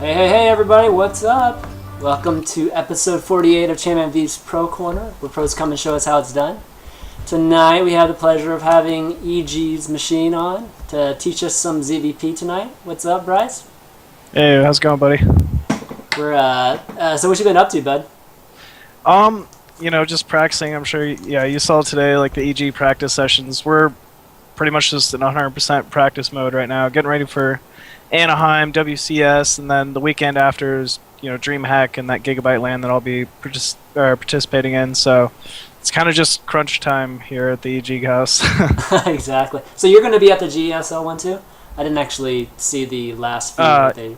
Hey everybody, what's up? Welcome to episode 48 of ChanmanV's Pro Corner, where pros come and show us how it's done. Tonight we have the pleasure of having EGMachine on to teach us some ZvP tonight. What's up, Bryce? Hey, how's it going, buddy? We're so what you been up to, bud? Just practicing. I'm sure, you saw today, like the EG practice sessions. We're pretty much just in 100% practice mode right now, getting ready for Anaheim, WCS, and then the weekend after is, DreamHack and that Gigabyte LAN that I'll be participating in. So it's kind of just crunch time here at the EG house. Exactly. So you're going to be at the GSL one too? I didn't actually see the last few that they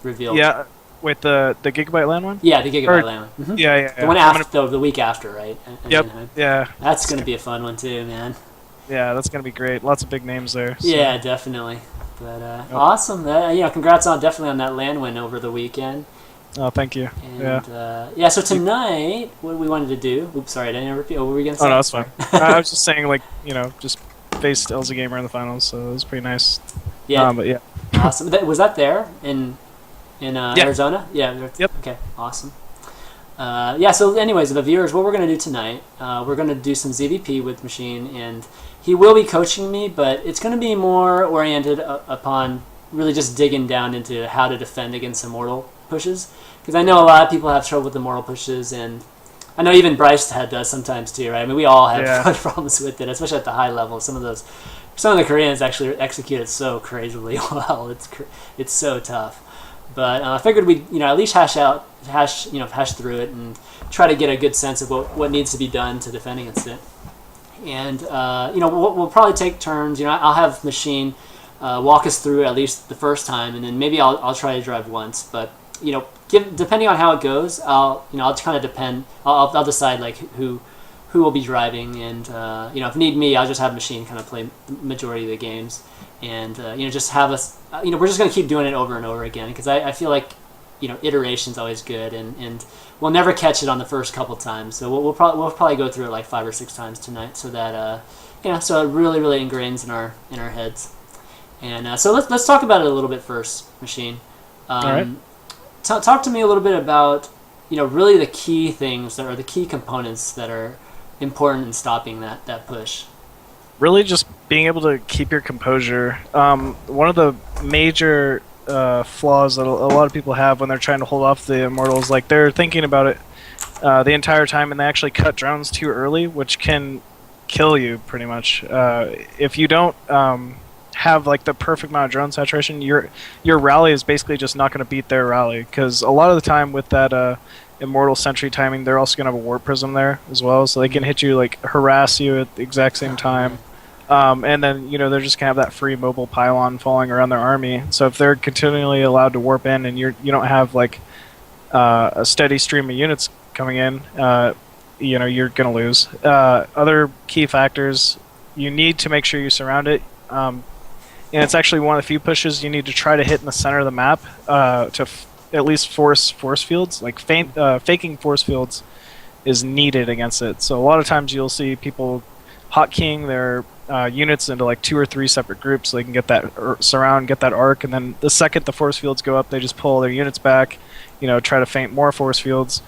revealed. Yeah, with the Gigabyte LAN one? Yeah, the Gigabyte LAN one. Mm-hmm. Yeah. The one after, the week after, right? Yep. Yeah. That's going to be a fun one too, man. Yeah, that's going to be great. Lots of big names there. So. Yeah, definitely. But awesome. Congrats definitely on that LAN win over the weekend. Oh, thank you. And, so tonight, what we wanted to do... Oops, sorry, I didn't repeat. What were we going to say? Oh, no, that's fine. I was just saying, just faced LZ Gamer in the finals, so it was pretty nice. Yeah. But yeah. Awesome. Was that there in Arizona? Yeah. Yep. Okay, awesome. So anyways, the viewers, what we're going to do tonight, we're going to do some ZvP with Machine, and he will be coaching me, but it's going to be more oriented upon really just digging down into how to defend against immortal pushes, because I know a lot of people have trouble with immortal pushes, and I know even Bryce does sometimes too, right? I mean, we all have problems with it, especially at the high level. Some of the Koreans actually execute it so crazily well. It's so tough. But I figured we'd at least hash through it and try to get a good sense of what needs to be done to defend against it. And we'll probably take turns. I'll have Machine walk us through at least the first time, and then maybe I'll try to drive once. But depending on how it goes, I'll decide like who will be driving, and if need me, I'll just have Machine kind of play the majority of the games, and just have us. We're just gonna keep doing it over and over again, because I feel like iteration's always good, and we'll never catch it on the first couple times. So we'll probably go through it like 5 or 6 times tonight, so that so it really ingrains in our heads. And so let's talk about it a little bit first, Machine. All right. Talk to me a little bit about really the key things that are the key components that are important in stopping that push. Really just being able to keep your composure. One of the major flaws that a lot of people have when they're trying to hold off the immortals, like they're thinking about it the entire time, and they actually cut drones too early, which can kill you pretty much. If you don't have like the perfect amount of drone saturation, your rally is basically just not going to beat their rally, because a lot of the time with that immortal sentry timing, they're also gonna have a warp prism there as well, so they can hit you, like harass you at the exact same time. And then they're just gonna have that free mobile pylon falling around their army. So if they're continually allowed to warp in, and you don't have like a steady stream of units coming in, you're gonna lose. Other key factors: you need to make sure you surround it. And it's actually one of the few pushes you need to try to hit in the center of the map to at least force fields. Like faking force fields is needed against it. So a lot of times you'll see people hotkeying their units into like 2 or 3 separate groups so they can get that surround, get that arc, and then the second the force fields go up, they just pull their units back, try to feint more force fields.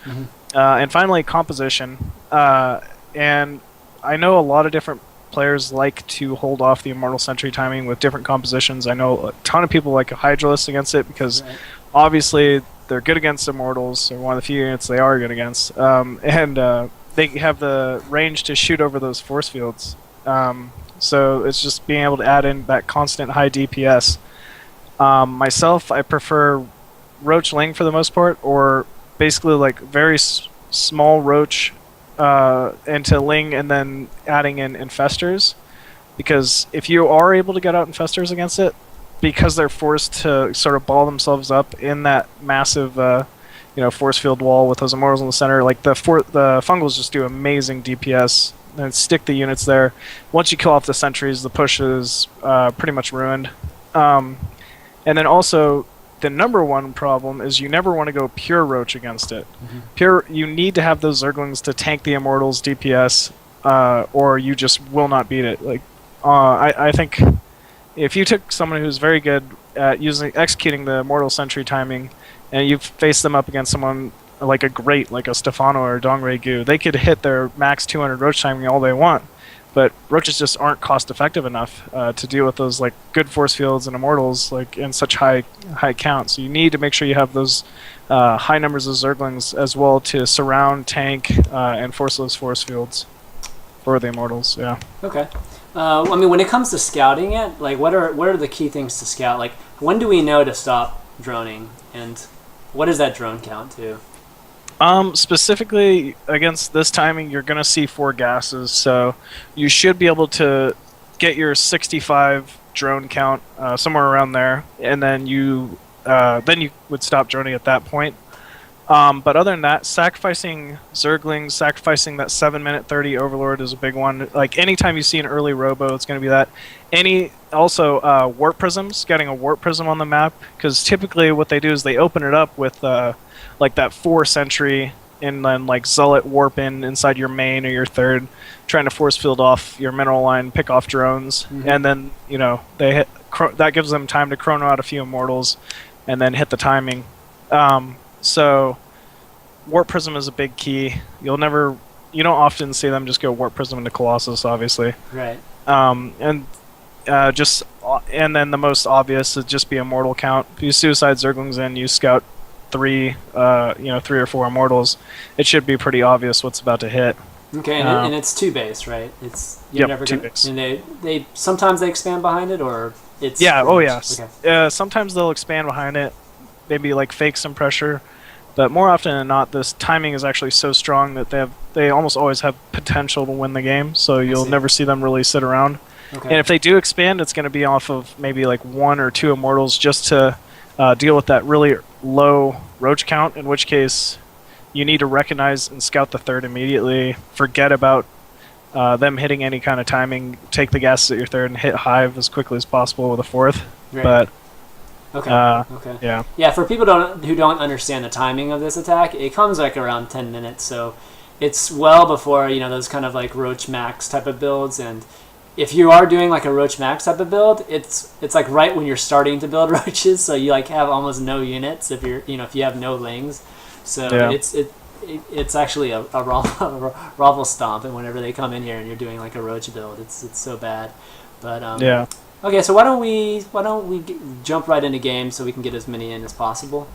And finally, composition. And I know a lot of different players like to hold off the Immortal Sentry timing with different compositions. I know a ton of people like Hydralisk against it because obviously they're good against Immortals. They're one of the few units they are good against. And they have the range to shoot over those force fields. So it's just being able to add in that constant high DPS. Myself, I prefer Roach Ling for the most part, or basically like very small Roach into Ling and then adding in Infestors. Because if you are able to get out Infestors against it, because they're forced to sort of ball themselves up in that massive force field wall with those Immortals in the center, like the Fungals just do amazing DPS and stick the units there. Once you kill off the sentries, the push is pretty much ruined. And then also, the number one problem is you never want to go pure Roach against it. You need to have those Zerglings to tank the Immortals DPS, or you just will not beat it. Like, I think if you took someone who's very good at executing the Immortal Sentry timing, and you face them up against someone like a great, like a Stefano or a Dongray Gu, they could hit their max 200 Roach timing all they want, but Roaches just aren't cost effective enough to deal with those like good force fields and Immortals like in such high count. So you need to make sure you have those high numbers of Zerglings as well to surround, tank, and force those force fields for the Immortals. Yeah. Okay. I mean, when it comes to scouting it, like what are the key things to scout? Like, when do we know to stop droning, and what is that drone count to? Specifically against this timing, you're going to see 4 gases, so you should be able to get your 65 drone count somewhere around there, and then you would stop droning at that point. But other than that, sacrificing Zerglings, sacrificing that 7-minute 30 Overlord is a big one. Like, anytime you see an early Robo, it's going to be that. Also, Warp Prisms, getting a Warp Prism on the map, because typically what they do is they open it up with like that 4 sentry, and then like Zealot warp inside your main or your third, trying to force field off your mineral line, pick off drones, and then that gives them time to chrono out a few Immortals, and then hit the timing. So Warp Prism is a big key. You don't often see them just go Warp Prism into Colossus, obviously. Right. And then the most obvious would just be Immortal count. If you Suicide Zerglings in, you scout 3 or 4 Immortals, it should be pretty obvious what's about to hit. Okay, and it's 2 base, right? You're never 2 gonna, base. and they sometimes they expand behind it, or it's Okay. Sometimes they'll expand behind it, maybe like fake some pressure, but more often than not, this timing is actually so strong that they almost always have potential to win the game. So you'll never see them really sit around. Okay. And if they do expand, it's going to be off of maybe like 1 or 2 Immortals just to deal with that really low Roach count, in which case you need to recognize and scout the third immediately, forget about them hitting any kind of timing, take the gases at your third and hit Hive as quickly as possible with a 4th. Right. But okay. Yeah, for people who don't understand the timing of this attack, it comes like around 10 minutes, so it's well before those kind of like Roach Max type of builds. And if you are doing like a Roach Max type of build, it's like right when you're starting to build Roaches, so you like have almost no units if if you have no Lings. So it's actually a raffle stomp, and whenever they come in here and you're doing like a Roach build, it's so bad. But okay, so why don't we jump right into game so we can get as many in as possible.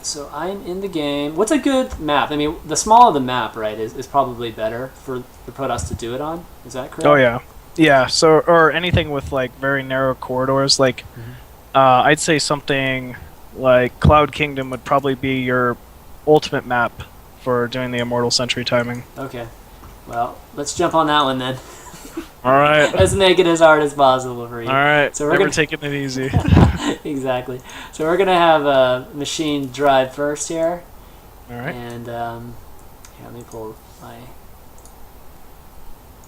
So I'm in the game. What's a good map? I mean, the smaller the map, right, is probably better for Protoss to do it on. Is that correct? Oh yeah. So, or anything with like very narrow corridors, like I'd say something like Cloud Kingdom would probably be your ultimate map for doing the Immortal Century timing. Okay. Well, let's jump on that one then. All right. Let's make it as hard as possible for you. All right. So we're Never gonna taking it easy. exactly. So we're gonna have a machine drive first here, All right. and here, let me pull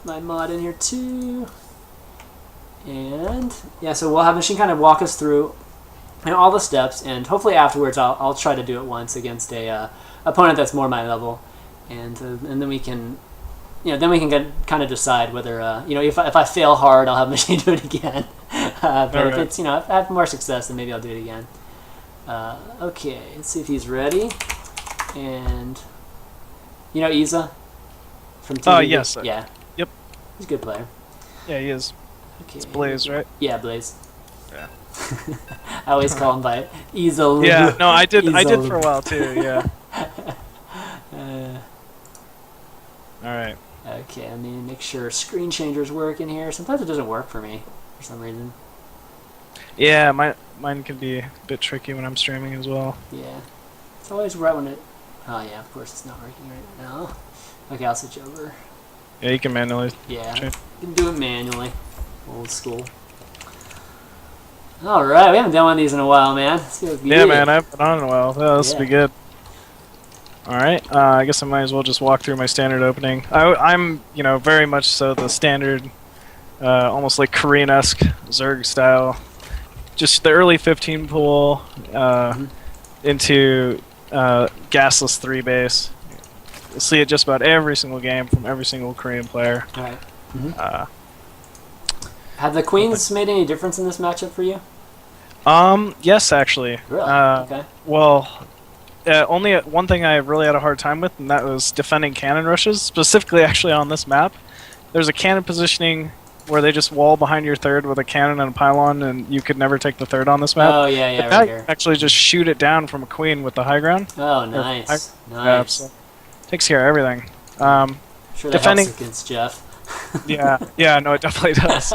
my mod in here too. And yeah, so we'll have machine kind of walk us through all the steps, and hopefully afterwards I'll try to do it once against a opponent that's more my level, and then we can. Then we can kind of decide whether, if I fail hard, I'll have machine do it again. But if it's, if I have more success, then maybe I'll do it again. Okay, let's see if he's ready. And, Iza from TV? Yes. Yeah. Yep. He's a good player. Yeah, he is. Okay. It's Blaze, right? Yeah, Blaze. Yeah. I always call him by Iza. Yeah, no, I did Iza. for a while too, yeah. Alright. Okay, let me make sure screen changers work in here. Sometimes it doesn't work for me for some reason. Yeah, mine can be a bit tricky when I'm streaming as well. Yeah. It's always right when it... Oh, yeah, of course it's not working right now. Okay, I'll switch over. Yeah, you can manually. Yeah, change. you can do it manually. Old school. Alright, we haven't done one of these in a while, man. Let's go Yeah, man, I haven't been on in a while. Yeah, this will be good. Alright, I guess I might as well just walk through my standard opening. I'm, very much so the standard, almost like Korean-esque Zerg style. Just the early 15 pool into gasless 3 base. You'll see it just about every single game from every single Korean player. Alright. Have the queens made any difference in this matchup for you? Yes, actually. Really? Okay. Well... only one thing I really had a hard time with, and that was defending cannon rushes, specifically actually on this map. There's a cannon positioning where they just wall behind your third with a cannon and a pylon, and you could never take the third on this map. Oh, yeah, but right here. Actually just shoot it down from a queen with the high ground. Oh, nice. Nice. So takes care of everything. Sure that defending helps against Jeff. yeah, no, it definitely does.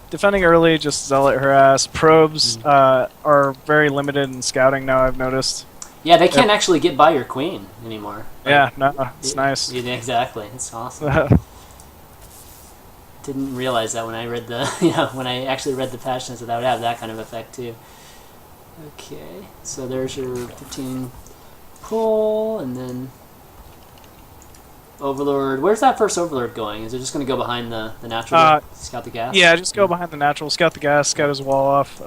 Defending early, just zealot harass. Probes are very limited in scouting now, I've noticed. Yeah, they can't actually get by your queen anymore. Yeah, no, it's nice. Yeah, exactly. It's awesome. Didn't realize that when I read the, when I actually read the patch notes, that would have that kind of effect too. Okay, so there's your 15 pull, and then Overlord. Where's that first Overlord going? Is it just going to go behind the natural? Scout the gas? Yeah, just go behind the natural, scout the gas, scout his wall off.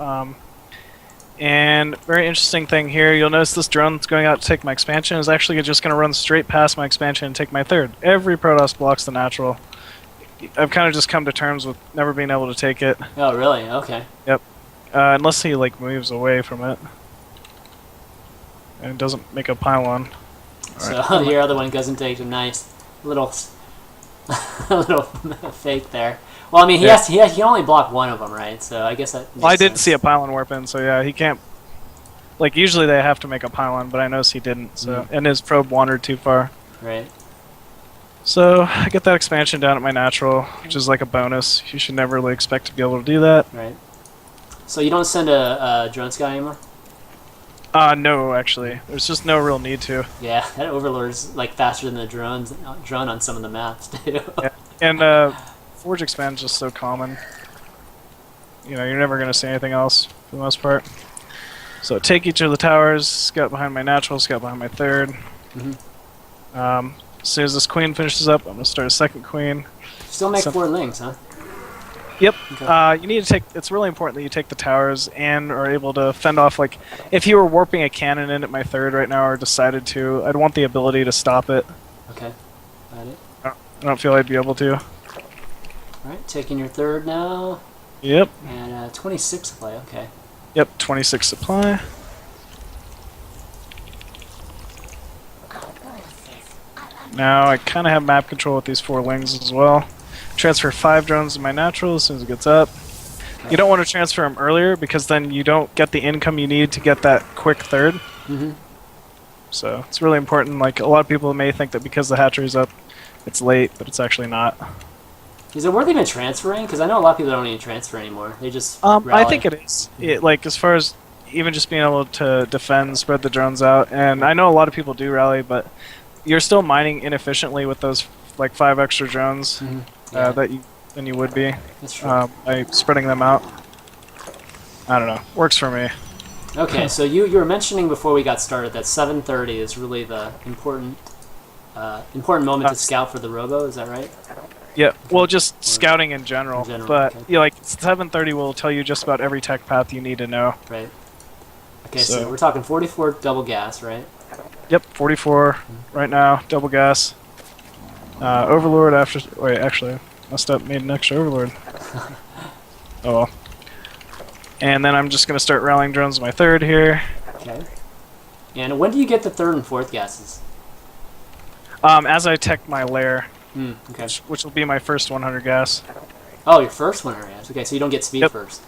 And very interesting thing here, you'll notice this drone that's going out to take my expansion is actually just going to run straight past my expansion and take my third. Every Protoss blocks the natural. I've kind of just come to terms with never being able to take it. Oh, really? Okay. Yep. Unless he moves away from it. And doesn't make a pylon. So your other one doesn't take him. Nice. Little fake there. Well, I mean, he can only block one of them, right? So I guess that makes I didn't sense. see a pylon warp in, so yeah, he can't... usually they have to make a pylon, but I noticed he didn't, so... And his probe wandered too far. Right. So, I get that expansion down at my natural, which is like a bonus. You should never really expect to be able to do that. Right. So you don't send a drone scout anymore? No, actually. There's just no real need to. Yeah, that Overlord's faster than the drone on some of the maps, too. Yeah. And, Forge Expand is just so common. You're never going to see anything else, for the most part. So, take each of the towers, scout behind my natural, scout behind my third. As soon as this queen finishes up, I'm going to start a second queen. Still make 4 lings, huh? Yep. Okay. You need to take... It's really important that you take the towers and are able to fend off, if you were warping a cannon in at my third right now or decided to, I'd want the ability to stop it. Okay. Got it. I don't feel I'd be able to. Alright, taking your third now. Yep. And 26 supply, okay. Yep, 26 supply. Now I kind of have map control with these 4 lings as well. Transfer 5 drones to my natural as soon as it gets up. Okay. You don't want to transfer them earlier because then you don't get the income you need to get that quick third. So it's really important. A lot of people may think that because the hatchery's up, it's late, but it's actually not. Is it worth even transferring? Because I know a lot of people don't even transfer anymore. They just I rally. think it is. As far as even just being able to defend, spread the drones out. And I know a lot of people do rally, but you're still mining inefficiently with those like 5 extra drones than you would be by spreading them out. I don't know. Works for me. Okay, so you were mentioning before we got started that 7:30 is really the important moment to scout for the robo. Is that right? Yeah. Well, just scouting in general. But okay. like 7:30 will tell you just about every tech path you need to know. Right. Okay, so we're talking 44 double gas, right? Yep, 44 right now, double gas. Overlord after. Wait, actually, messed up. Made an extra overlord. Oh well. And then I'm just gonna start rallying drones my 3rd here. Okay. And when do you get the 3rd and 4th gases? As I tech my lair, okay. which will be my first 100 gas. Oh, your first 100 gas. Okay, so you don't get speed first.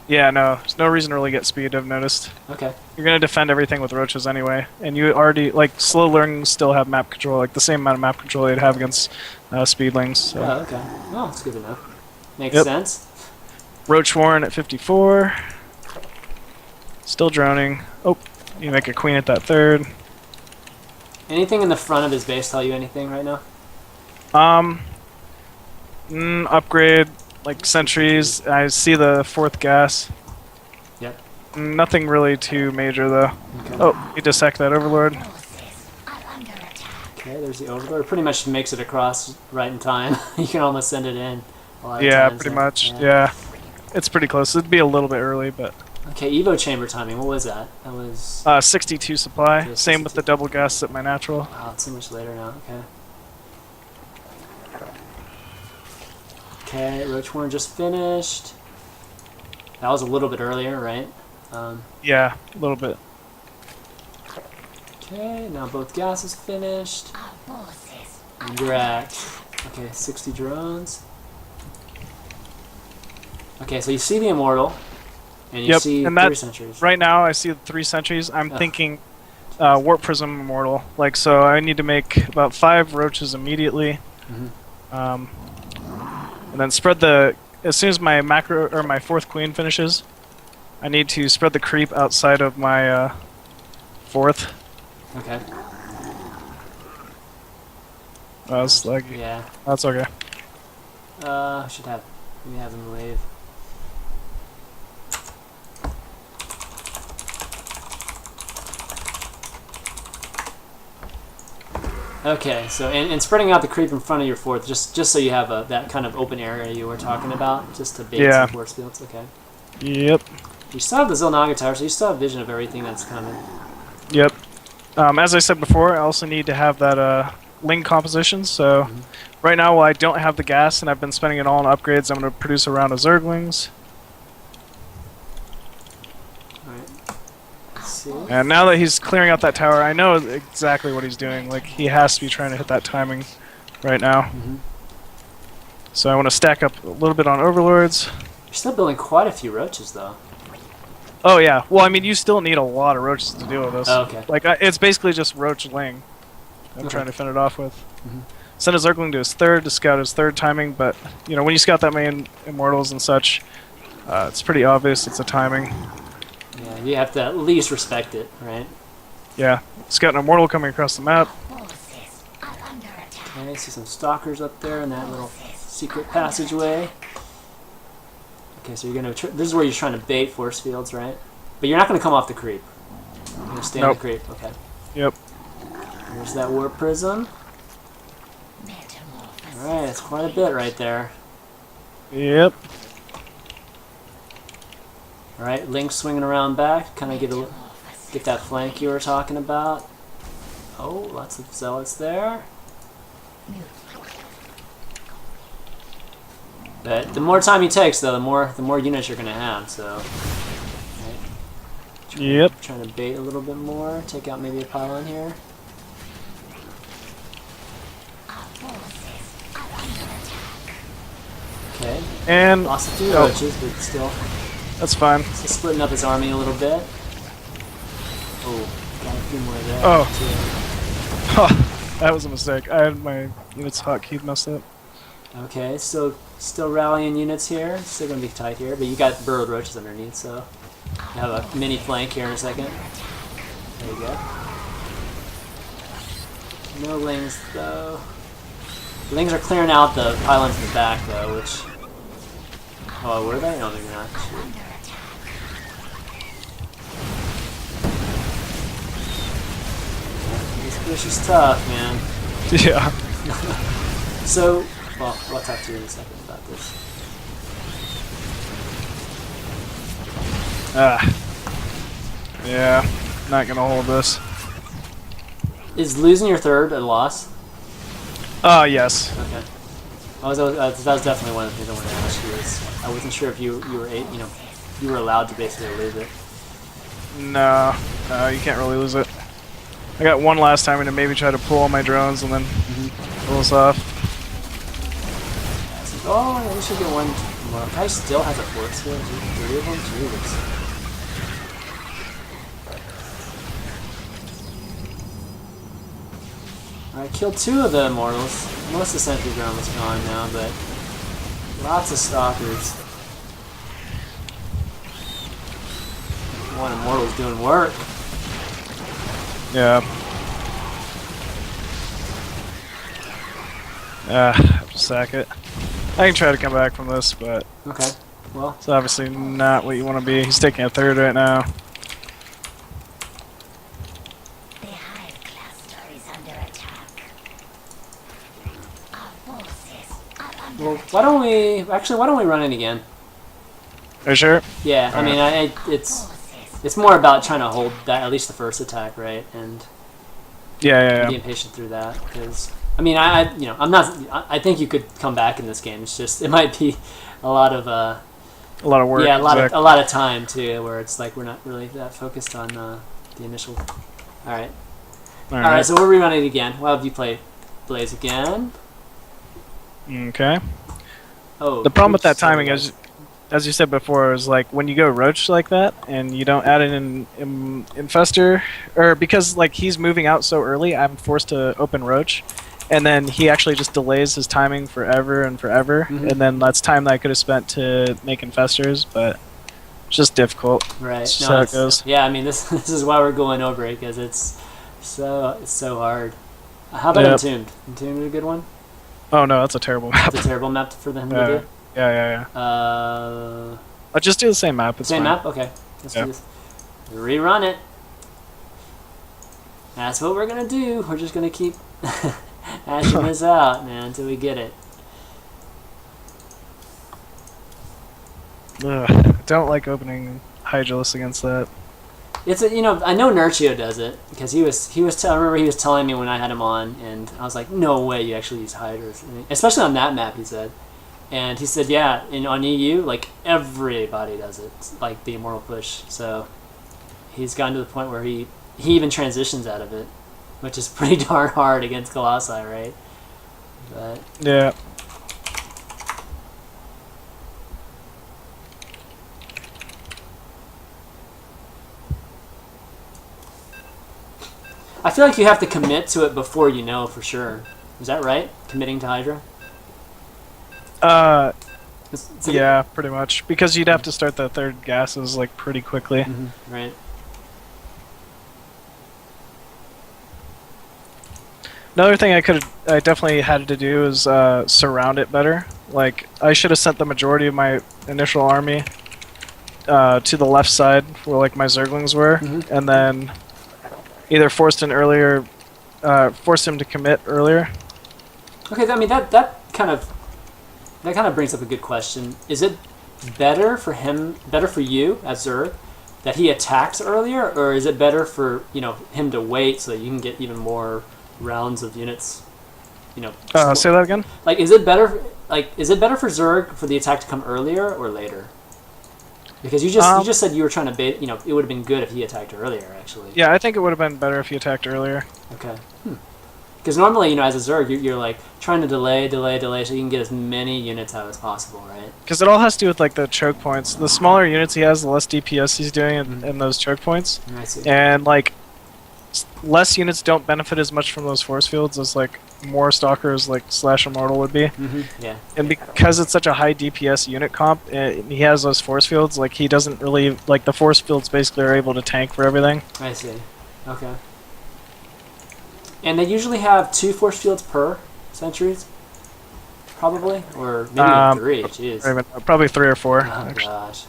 Yeah, no. There's no reason to really get speed, I've noticed. Okay. You're going to defend everything with roaches anyway. And you already, like, slow learnings still have map control, like the same amount of map control they'd have against speedlings. So. Oh, okay. Oh, that's good to know. Makes sense. Roach Warren at 54. Still droning. Oh, you make a queen at that 3rd. Anything in the front of his base tell you anything right now? Upgrade, like sentries. I see the 4th gas. Yep. Nothing really too major though. Okay. Oh, you dissect that overlord. Okay, there's the overlord. Pretty much makes it across right in time. You can almost send it in. Yeah, pretty much. Yeah. It's pretty close. It'd be a little bit early, but. Okay, Evo chamber timing. What was that? That was 62 supply. Okay, Same with the double gas at my natural. Wow, it's so much later now. Okay. Okay, Roach Warren just finished. That was a little bit earlier, right? Yeah, a little bit. Okay, now both gases finished. And you're at 60 drones. Okay, so you see the immortal. And you see and 3 sentries. Right now, I see the 3 sentries. I'm thinking Warp Prism Immortal. Like, so I need to make about 5 roaches immediately. And then spread the... As soon as my macro or my 4th queen finishes, I need to spread the creep outside of my 4th. Okay. That was laggy. Yeah. That's okay. Should have... Maybe have them wave. Okay, so and spreading out the creep in front of your 4th, just so you have that kind of open area you were talking about, just to bait some force fields. Okay. Yep. You still have the Zilnaga Tower, so you still have vision of everything that's coming. Yep. As I said before, I also need to have that Ling composition. So right now, while I don't have the gas and I've been spending it all on upgrades, I'm going to produce a round of Zerglings. And now that he's clearing out that tower, I know exactly what he's doing. Like, he has to be trying to hit that timing right now. So I want to stack up a little bit on overlords. You're still building quite a few roaches, though. Oh, yeah. Well, I mean, you still need a lot of roaches to deal with this. Oh, okay. Like, it's basically just roach ling I'm trying to finish it off with. Send a Zergling to his 3rd to scout his 3rd timing, but, you know, when you scout that many immortals and such, it's pretty obvious it's a timing. Yeah, you have to at least respect it, right? Yeah. Scout an immortal coming across the map. Okay, see some stalkers up there in that little secret passageway. Okay, so you're gonna. This is where you're trying to bait force fields, right? But you're not gonna come off the creep. You're gonna stay on the creep. Okay. Yep. There's that warp prism. All right, it's quite a bit right there. Yep. All right, Link swinging around back, kind of get that flank you were talking about. Oh, lots of zealots there. But the more time he takes, though, the more units you're gonna have. So, right. Trying to bait a little bit more. Take out maybe a pylon here. Okay. And lost a few roaches, but still. That's fine. He's splitting up his army a little bit. Oh, got a few more there. Oh, that was a mistake. I had my units hotkey messed up. Okay, so still rallying units here. Still gonna be tight here, but you got burrowed roaches underneath, so I have a mini flank here in a second. There you go. No lings though. The lings are clearing out the pylons in the back though, which... Oh, were they? No, they're not. Shoot. This fish is tough, man. Yeah. So, well, I'll talk to you in a second about this. Yeah, not gonna hold this. Is losing your third a loss? Yes. Okay. That was definitely one of the things I wanted to ask you. Is I wasn't sure if you were you were allowed to basically lose it. No, you can't really lose it. I got one last time and maybe try to pull all my drones and then pull us off. Oh, we should get one more. Guy still has a force field. 3 of them. Jesus. Alright, killed 2 of the immortals. Most of the sentry drone was gone now, but lots of stalkers. One immortal's doing work. Yeah. Have to sack it. I can try to come back from this, but Okay. Well, it's obviously not what you want to be. He's taking a third right now. well, why don't we run it again? Are you sure? Yeah, I mean, it's more about trying to hold that, at least the first attack, right? And Yeah. being patient through that, because I mean, I think you could come back in this game. It's just it might be a lot of a lot of work. yeah, a lot of time too, where it's like we're not really that focused on the initial. All right. All right. So we're rerunning it again. Well, have you play Blaze again? Okay. Oh. The problem with that timing is, as you said before, is like when you go roach like that and you don't add in infestor, or because like he's moving out so early, I'm forced to open roach, and then he actually just delays his timing forever and forever, and then that's time that I could have spent to make infestors, but it's just difficult. Right. It's just how it goes. Yeah, I mean this is why we're going over it, because it's so hard. How about Entombed? Entombed a good one? Oh no, that's a terrible map. It's a terrible map for them to do. Yeah. I'll just do the same map. It's same fine. map? Okay. Let's do this. Rerun it. That's what we're gonna do. We're just gonna keep hashing this out, man, until we get it. Ugh, I don't like opening Hydralis against that. It's I know Nurchio does it, because I remember he was telling me when I had him on, and I was like, no way you actually use Hydras, especially on that map, he said. And he said, yeah, on EU, like everybody does it, like the Immortal push. So he's gotten to the point where he even transitions out of it, which is pretty darn hard against Colossi, right? But yeah. I feel like you have to commit to it before you know for sure. Is that right? Committing to Hydra? Yeah, pretty much. Because you'd have to start the third gases like pretty quickly. Right. Another thing I definitely had to do is surround it better. Like I should have sent the majority of my initial army to the left side where like my Zerglings were, and then either forced him to commit earlier. Okay, I mean that kind of brings up a good question. Is it better for you as Zerg that he attacks earlier, or is it better for him to wait so that you can get even more rounds of units? Say that again. Like, is it better for Zerg for the attack to come earlier or later? Because you just said you were trying to bait. It would have been good if he attacked earlier, actually. Yeah, I think it would have been better if he attacked earlier. Okay. Because normally, as a Zerg, you're like trying to delay, so you can get as many units out as possible, right? Because it all has to do with like the choke points. The smaller units he has, the less DPS he's doing in those choke points. I see. And like less units don't benefit as much from those force fields as like more stalkers like slash immortal would be. Yeah. And because it's such a high DPS unit comp, he has those force fields. Like he doesn't really like the force fields. Basically, are able to tank for everything. I see. Okay. And they usually have 2 force fields per sentries, probably, or maybe 3. Jeez. Probably 3 or 4. Oh gosh.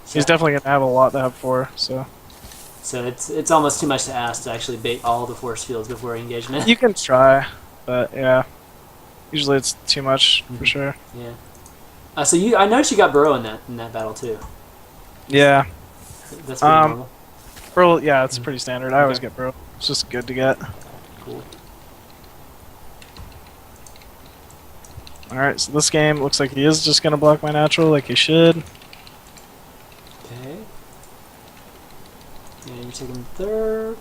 He's definitely gonna have a lot to have 4. So it's almost too much to ask to actually bait all the force fields before engagement. you can try, but yeah, usually it's too much for sure. Yeah. So I noticed you got Burrow in that battle too. Yeah. That's pretty normal. Bro, yeah, it's pretty standard. I always get bro. It's just good to get. Cool. Alright, so this game looks like he is just gonna block my natural like he should. Okay. And you're taking 3rd.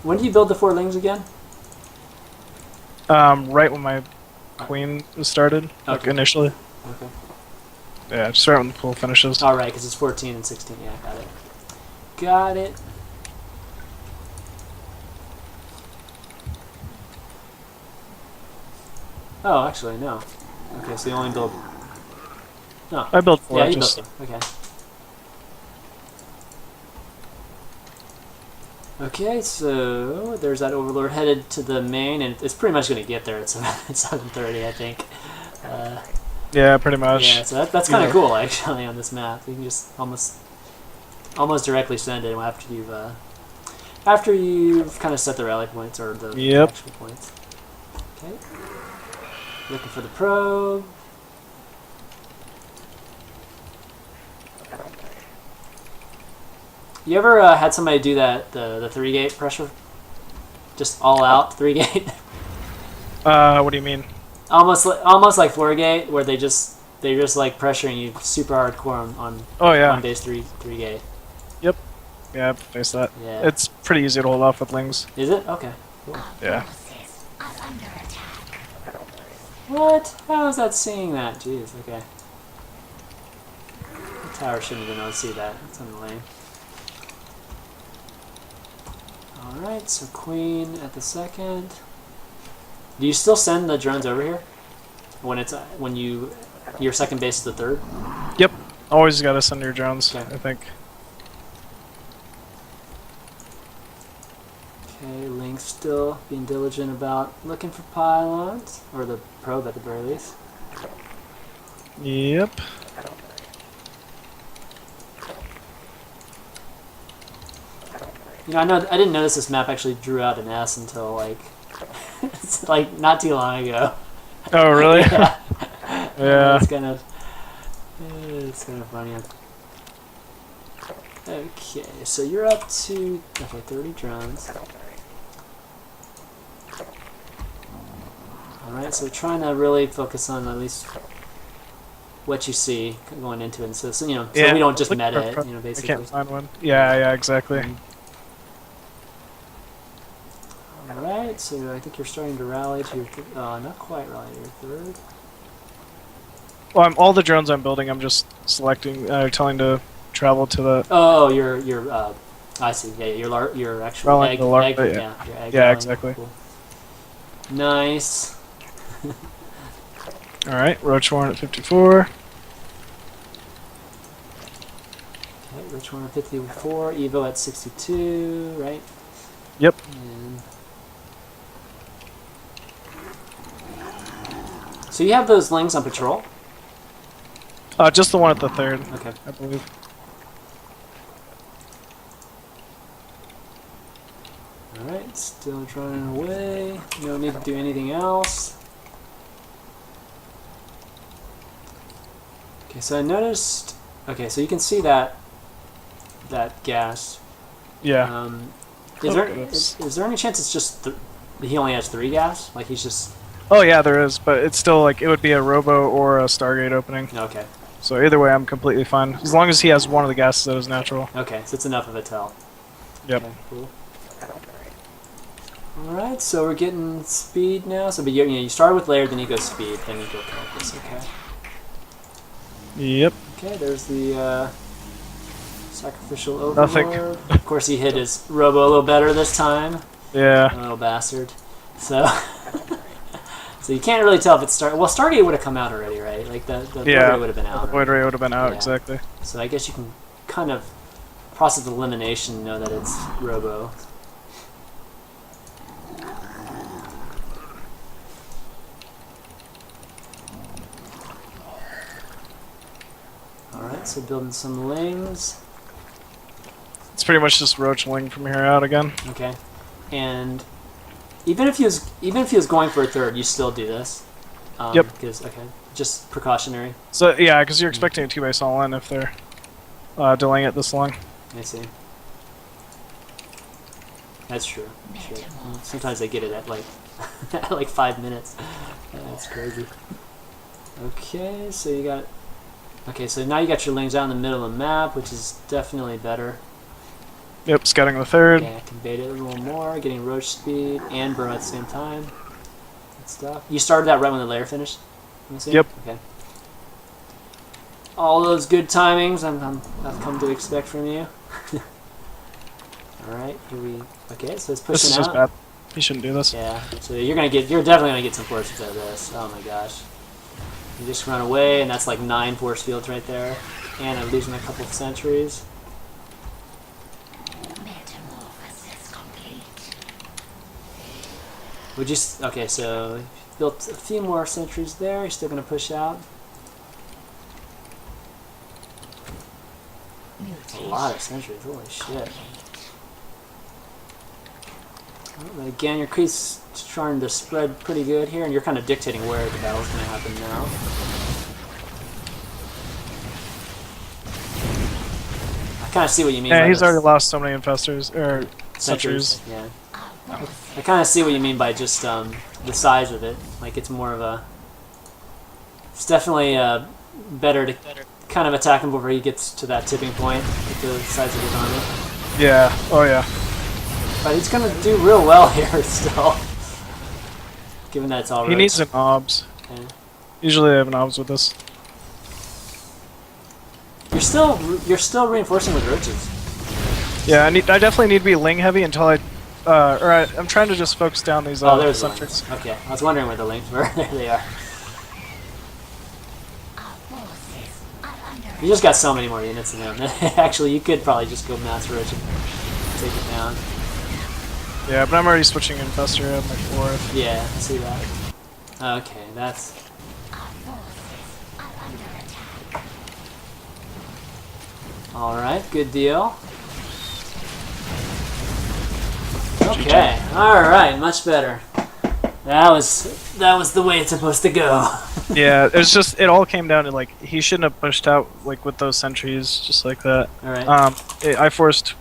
When do you build the 4 lings again? Right when my queen was started, like initially. Okay. Yeah, just right when the pool finishes. Alright, because it's 14 and 16. Yeah, got it. Got it. Oh, actually, no. Okay, so you only build... No. I built 4. Yeah, you just... built 4. Okay. Okay, so there's that Overlord headed to the main, and it's pretty much going to get there at 7:30, I think. Yeah, pretty much. Yeah, so that's kind of cool, actually, on this map. You can just almost directly send it after you've kind of set the rally points or the actual points. Okay. Looking for the probe. You ever had somebody do that the 3-gate pressure? Just all out 3-gate? What do you mean? Almost like 4-gate, where they're just like pressuring you super hardcore on base 3-gate. Yep. Yeah, I've faced that. Yeah. It's pretty easy to hold off with lings. Is it? Okay. Cool. Yeah. What? How is that seeing that? Jeez, okay. The tower shouldn't have been able to see that. That's annoying. Alright, so queen at the 2nd. Do you still send the drones over here? When your 2nd base is the 3rd? Yep. Always gotta send your drones, Okay. I think. Okay, Link's still being diligent about looking for pylons, or the probe at the very least. Yep. You know, I didn't notice this map actually drew out an S until like it's like not too long ago. Oh really? Yeah. Yeah. It's kind of funny. Okay, so you're up to 30 drones. Alright, so trying to really focus on at least what you see going into it, so we don't just meta it, basically. I can't find one. Yeah, exactly. Alright, so I think you're starting to rally to your not quite rally to your 3rd. Well, all the drones I'm building, I'm just selecting, telling to travel to the. Oh, your I see. Yeah, your actual egg. The larva, egg yeah. Your egg. Yeah, exactly. Cool. Nice. All right, Roach Warren at 54. Okay, Roach Warren at 54. Evo at 62. Right. Yep. And so you have those lings on patrol? Just the one at the 3rd. Okay. I believe. Alright, still running away. No need to do anything else. Okay, so I noticed... Okay, so you can see that gas. Yeah. Is there any chance it's just... he only has 3 gas? Like he's just... Oh yeah, there is, but it's still like it would be a Robo or a Stargate opening. Okay. So either way, I'm completely fine as long as he has one of the gases that is natural. Okay, so it's enough of a tell. Yep. Okay, cool. Alright, so we're getting speed now. So, but you started with layered, then you go speed, then you go focus. Okay. Yep. Okay, there's the Sacrificial Overlord. Nothing. Of course, he hit his Robo a little better this time. Yeah. Little bastard. So, so you can't really tell if it's Well, Stargate would have come out already, right? Like the Void Ray would have been out. The Void Ray would have been out, Yeah. exactly. So I guess you can kind of process of elimination know that it's Robo. Alright, so building some lings. It's pretty much just Roach Ling from here out again. Okay. And even if he was going for a third, you still do this. Yep. Because just precautionary. So yeah, because you're expecting a 2-base all-in if they're delaying it this long. I see. That's true. Sure. Sometimes they get it at like at like 5 minutes. That's crazy. Okay, so you got. Okay, so now you got your lings out in the middle of the map, which is definitely better. Yep, scouting the third. Okay, I can bait it a little more, getting roach speed and burrow at the same time. Good stuff. You started that right when the layer finished? I'm assuming? Yep. Okay. All those good timings I've come to expect from you. Alright, here we... Okay, so it's pushing out. This is just bad. You shouldn't do this. Yeah, so you're definitely gonna get some forces out of this. Oh my gosh. You just run away, and that's like 9 force fields right there. And I'm losing a couple of sentries. Would you... Okay, so you built a few more sentries there. You're still gonna push out. That's a lot of sentries. Holy shit. Oh, but again, your creep's starting to spread pretty good here, and you're kind of dictating where the battle's going to happen now. I kind of see what you mean. Yeah, by he's this. already lost so many infestors, or sentries. Yeah. I kind of see what you mean by just the size of it. Like, it's more of a... It's definitely better to kind of attack him before he gets to that tipping point with the size of his army. Yeah, oh yeah. But he's going to do real well here still. Given that it's all He needs an obs. Okay. Usually they have an obs with this. You're still reinforcing with roaches. Yeah, I definitely need to be ling heavy until I'm trying to just focus down these there's the sentries. links. Okay, I was wondering where the links were. There they are. You just got so many more units in there. Actually, you could probably just go mass roach and take it down. Yeah, but I'm already switching infestor at my 4th. Yeah, I see that. Okay, that's... Alright, good deal. Okay, alright, much better. That was the way it's supposed to go. Yeah, it's just, it all came down to, like, he shouldn't have pushed out, like, with those sentries, just like that. Alright. I forced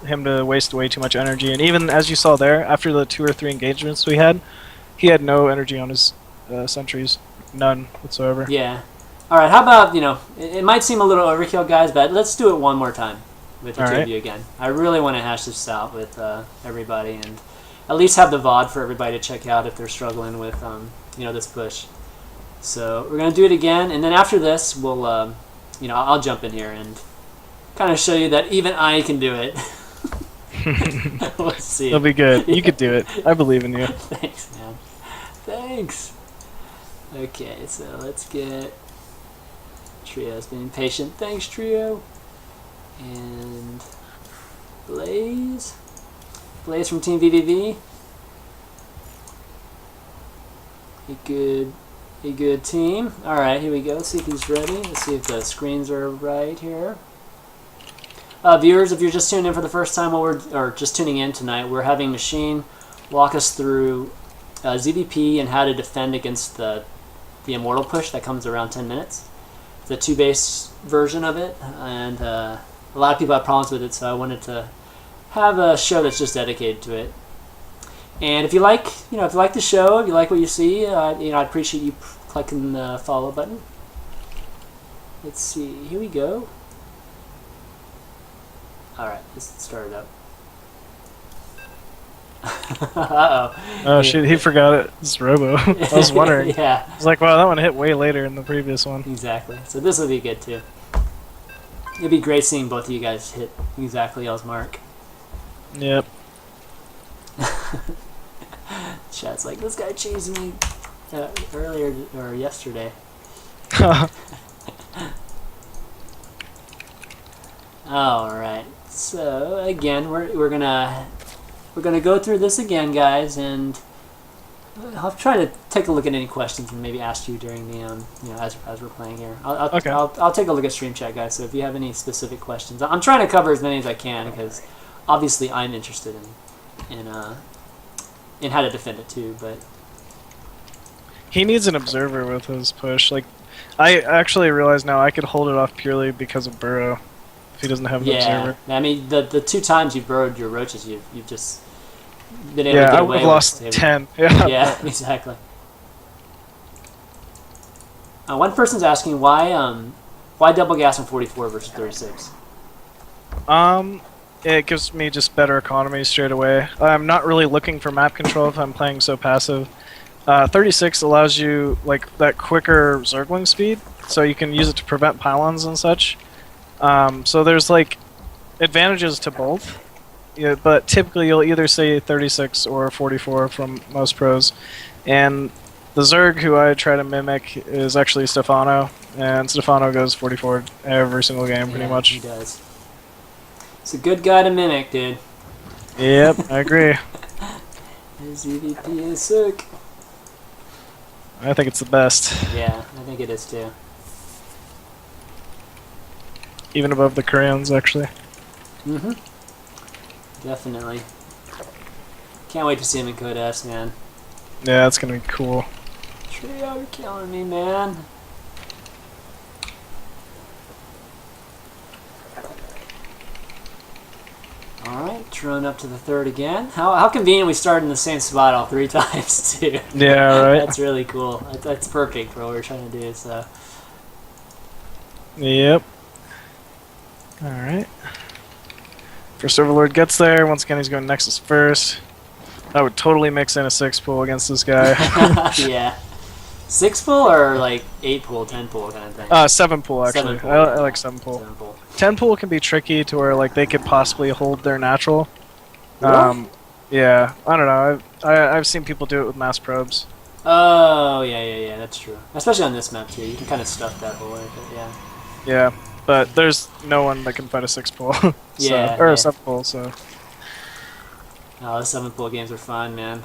him to waste way too much energy, and even, as you saw there, after the 2 or 3 engagements we had, he had no energy on his sentries. None whatsoever. Yeah. Alright, how about, it might seem a little overkill, guys, but let's do it one more time with the two of you again. I really want to hash this out with everybody, and at least have the VOD for everybody to check out if they're struggling with, this push. So we're going to do it again, and then after this, we'll, I'll jump in here and kind of show you that even I can do it. Let's see. It'll be good. You could do it. I believe in you. Thanks, man. Thanks. Okay, so let's get... Trio's being patient. Thanks, Trio. And... Blaze. Blaze from Team VVV. A good team. Alright, here we go. Let's see if he's ready. Let's see if the screens are right here. Viewers, if you're just tuning in for the first time or just tuning in tonight, we're having Machine walk us through ZvP and how to defend against the Immortal push that comes around 10 minutes. It's a 2-base version of it, and a lot of people have problems with it, so I wanted to have a show that's just dedicated to it. And if you like, if you like the show, if you like what you see, I'd appreciate you clicking the follow button. Let's see. Here we go. Alright, let's start it up. Uh-oh. Oh, shit, he forgot it. It's Robo. I was wondering. Yeah. I was like, wow, that one hit way later in the previous one. Exactly. So this will be good, too. It'd be great seeing both of you guys hit exactly L's mark. Yep. Chat's like, this guy chased me earlier or yesterday. All right. So again, we're gonna go through this again, guys, and I'll try to take a look at any questions and maybe ask you during the as we're playing here. I'll take a look at stream chat, guys. So if you have any specific questions, I'm trying to cover as many as I can because obviously I'm interested in how to defend it too. But he needs an observer with his push. Like, I actually realize now I could hold it off purely because of Burrow. If he doesn't have an observer. I mean, the 2 times you've burrowed your roaches, you've just been able to get I away would have lost 10. Yeah. Yeah, exactly. One person's asking why double gas on 44 versus 36. It gives me just better economy straight away. I'm not really looking for map control if I'm playing so passive. 36 allows you like that quicker Zergling speed, so you can use it to prevent pylons and such. So there's like advantages to both. Yeah, but typically you'll either say 36 or 44 from most pros. And the Zerg who I try to mimic is actually Stefano, and Stefano goes 44 every single game pretty much. He does. It's a good guy to mimic, dude. Yep, I agree. His ZvP is sick. I think it's the best. Yeah, I think it is too. Even above the Koreans, actually. Mm-hmm. Definitely. Can't wait to see him in Code S, man. Yeah, it's gonna be cool. Trio, you're killing me, man. Alright, drone up to the 3rd again. How convenient we started in the same spot all 3 times, too. Yeah, right? That's really cool. That's perfect for what we're trying to do, so. Yep. Alright. First Overlord gets there. Once again, he's going Nexus first. I would totally mix in a 6 pool against this guy. Yeah. 6 pool or like 8 pool, 10 pool kind of thing? 7 pool, actually. 7 pool. I like 7 pool. 7 pool. 10 pool can be tricky to where like they could possibly hold their natural. Really? Yeah, I don't know. I've seen people do it with mass probes. Oh, yeah, that's true. Especially on this map, too. You can kind of stuff that whole way, but yeah. Yeah, but there's no one that can fight a 6 pool. So, Yeah, or yeah. a 7 pool, so. Oh, the 7 pool games are fun, man.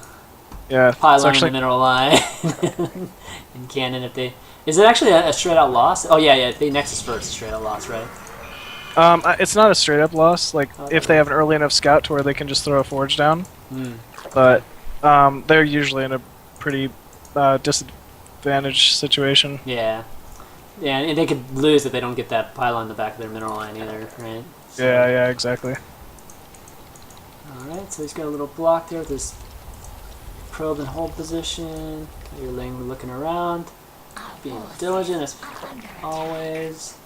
Yeah, Pylon actually, in the middle line. And cannon if they... Is it actually a straight-out loss? Oh, yeah, they Nexus first, straight-out loss, right? it's not a straight up loss. Like if they have an early enough scout to where they can just throw a forge down, but they're usually in a pretty disadvantaged situation. Yeah, and they could lose if they don't get that pylon in the back of their mineral line either, right? So, yeah, exactly. All right, so he's got a little block there with his probe and hold position. Got your Ling looking around, being diligent as always.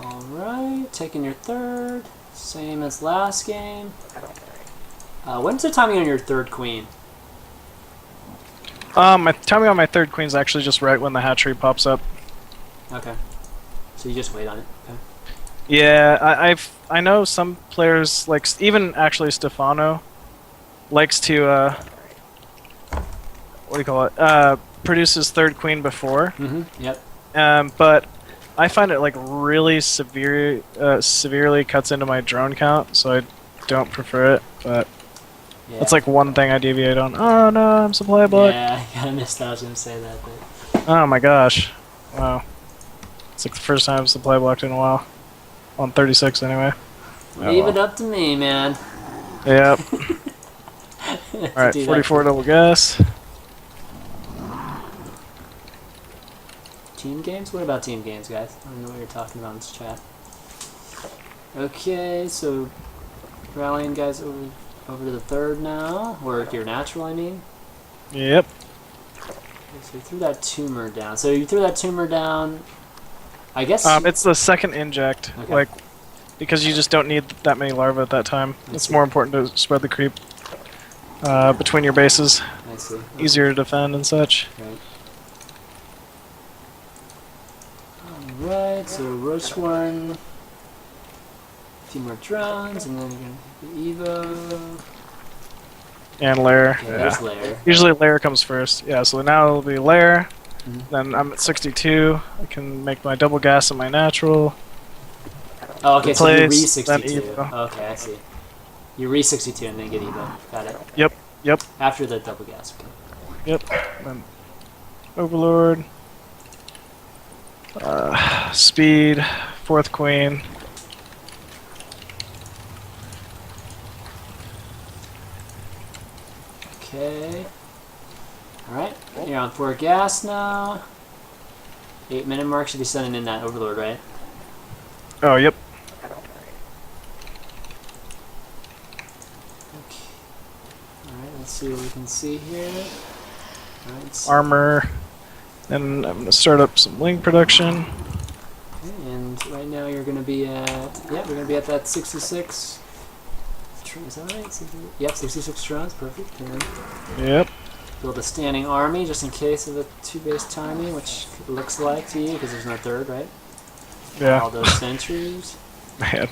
Alright, taking your 3rd. Same as last game. When's the timing on your 3rd queen? My timing on my 3rd queen's actually just right when the hatchery pops up. Okay. So you just wait on it. Okay. Yeah, I know some players, like even actually Stefano, likes to what do you call it? Produce his 3rd queen before. Yep. But I find it like really severely cuts into my drone count, so I don't prefer it. But Yeah. that's like one thing I deviate on. Oh no, I'm supply block. Yeah, I kinda missed out. I was gonna say that, but Oh my gosh. Wow. It's like the first time I've supply blocked in a while. On 36 anyway. leave it up to me, man. Yep. To Alright, do that. 44 double gas. Team games? What about team games, guys? I don't know what you're talking about in this chat. Okay, so rallying guys over to the 3rd now, or your natural, I mean. Yep. Okay, so you threw that tumor down. So you threw that tumor down. I guess. It's the 2nd inject. Okay. Like because you just don't need that many larvae at that time. I It's see. more important to spread the creep between your bases. I see. Okay. Easier to defend and such. Right. Alright, so Roach one. A few more drones, and then you're gonna hit the Evo. And lair. Okay, there's Lair. Usually lair comes first. Yeah, so now it'll be lair. Mhm. Then I'm at 62. I can make my double gas and my natural. Oh, okay, so you re Place, then 62. Evo. Okay, I see. You re 62 and then get Evo. Got it. Yep. After the double gas. Okay. Yep. Then Overlord. Speed. Fourth queen. Okay. Alright, you're on 4 gas now. 8-minute mark, should be sending in that Overlord, right? Oh, yep. Okay. Alright, let's see what we can see here. Alright, so, Armor. Then I'm gonna start up some link production. okay, and right now you're gonna be at, yeah, we're gonna be at that 66. Is that right? 60, yep, 66 drones, perfect. And Yep. build a standing army just in case of the 2-base timing, which it looks like to you because there's no third, right? All Yeah. those sentries. Man.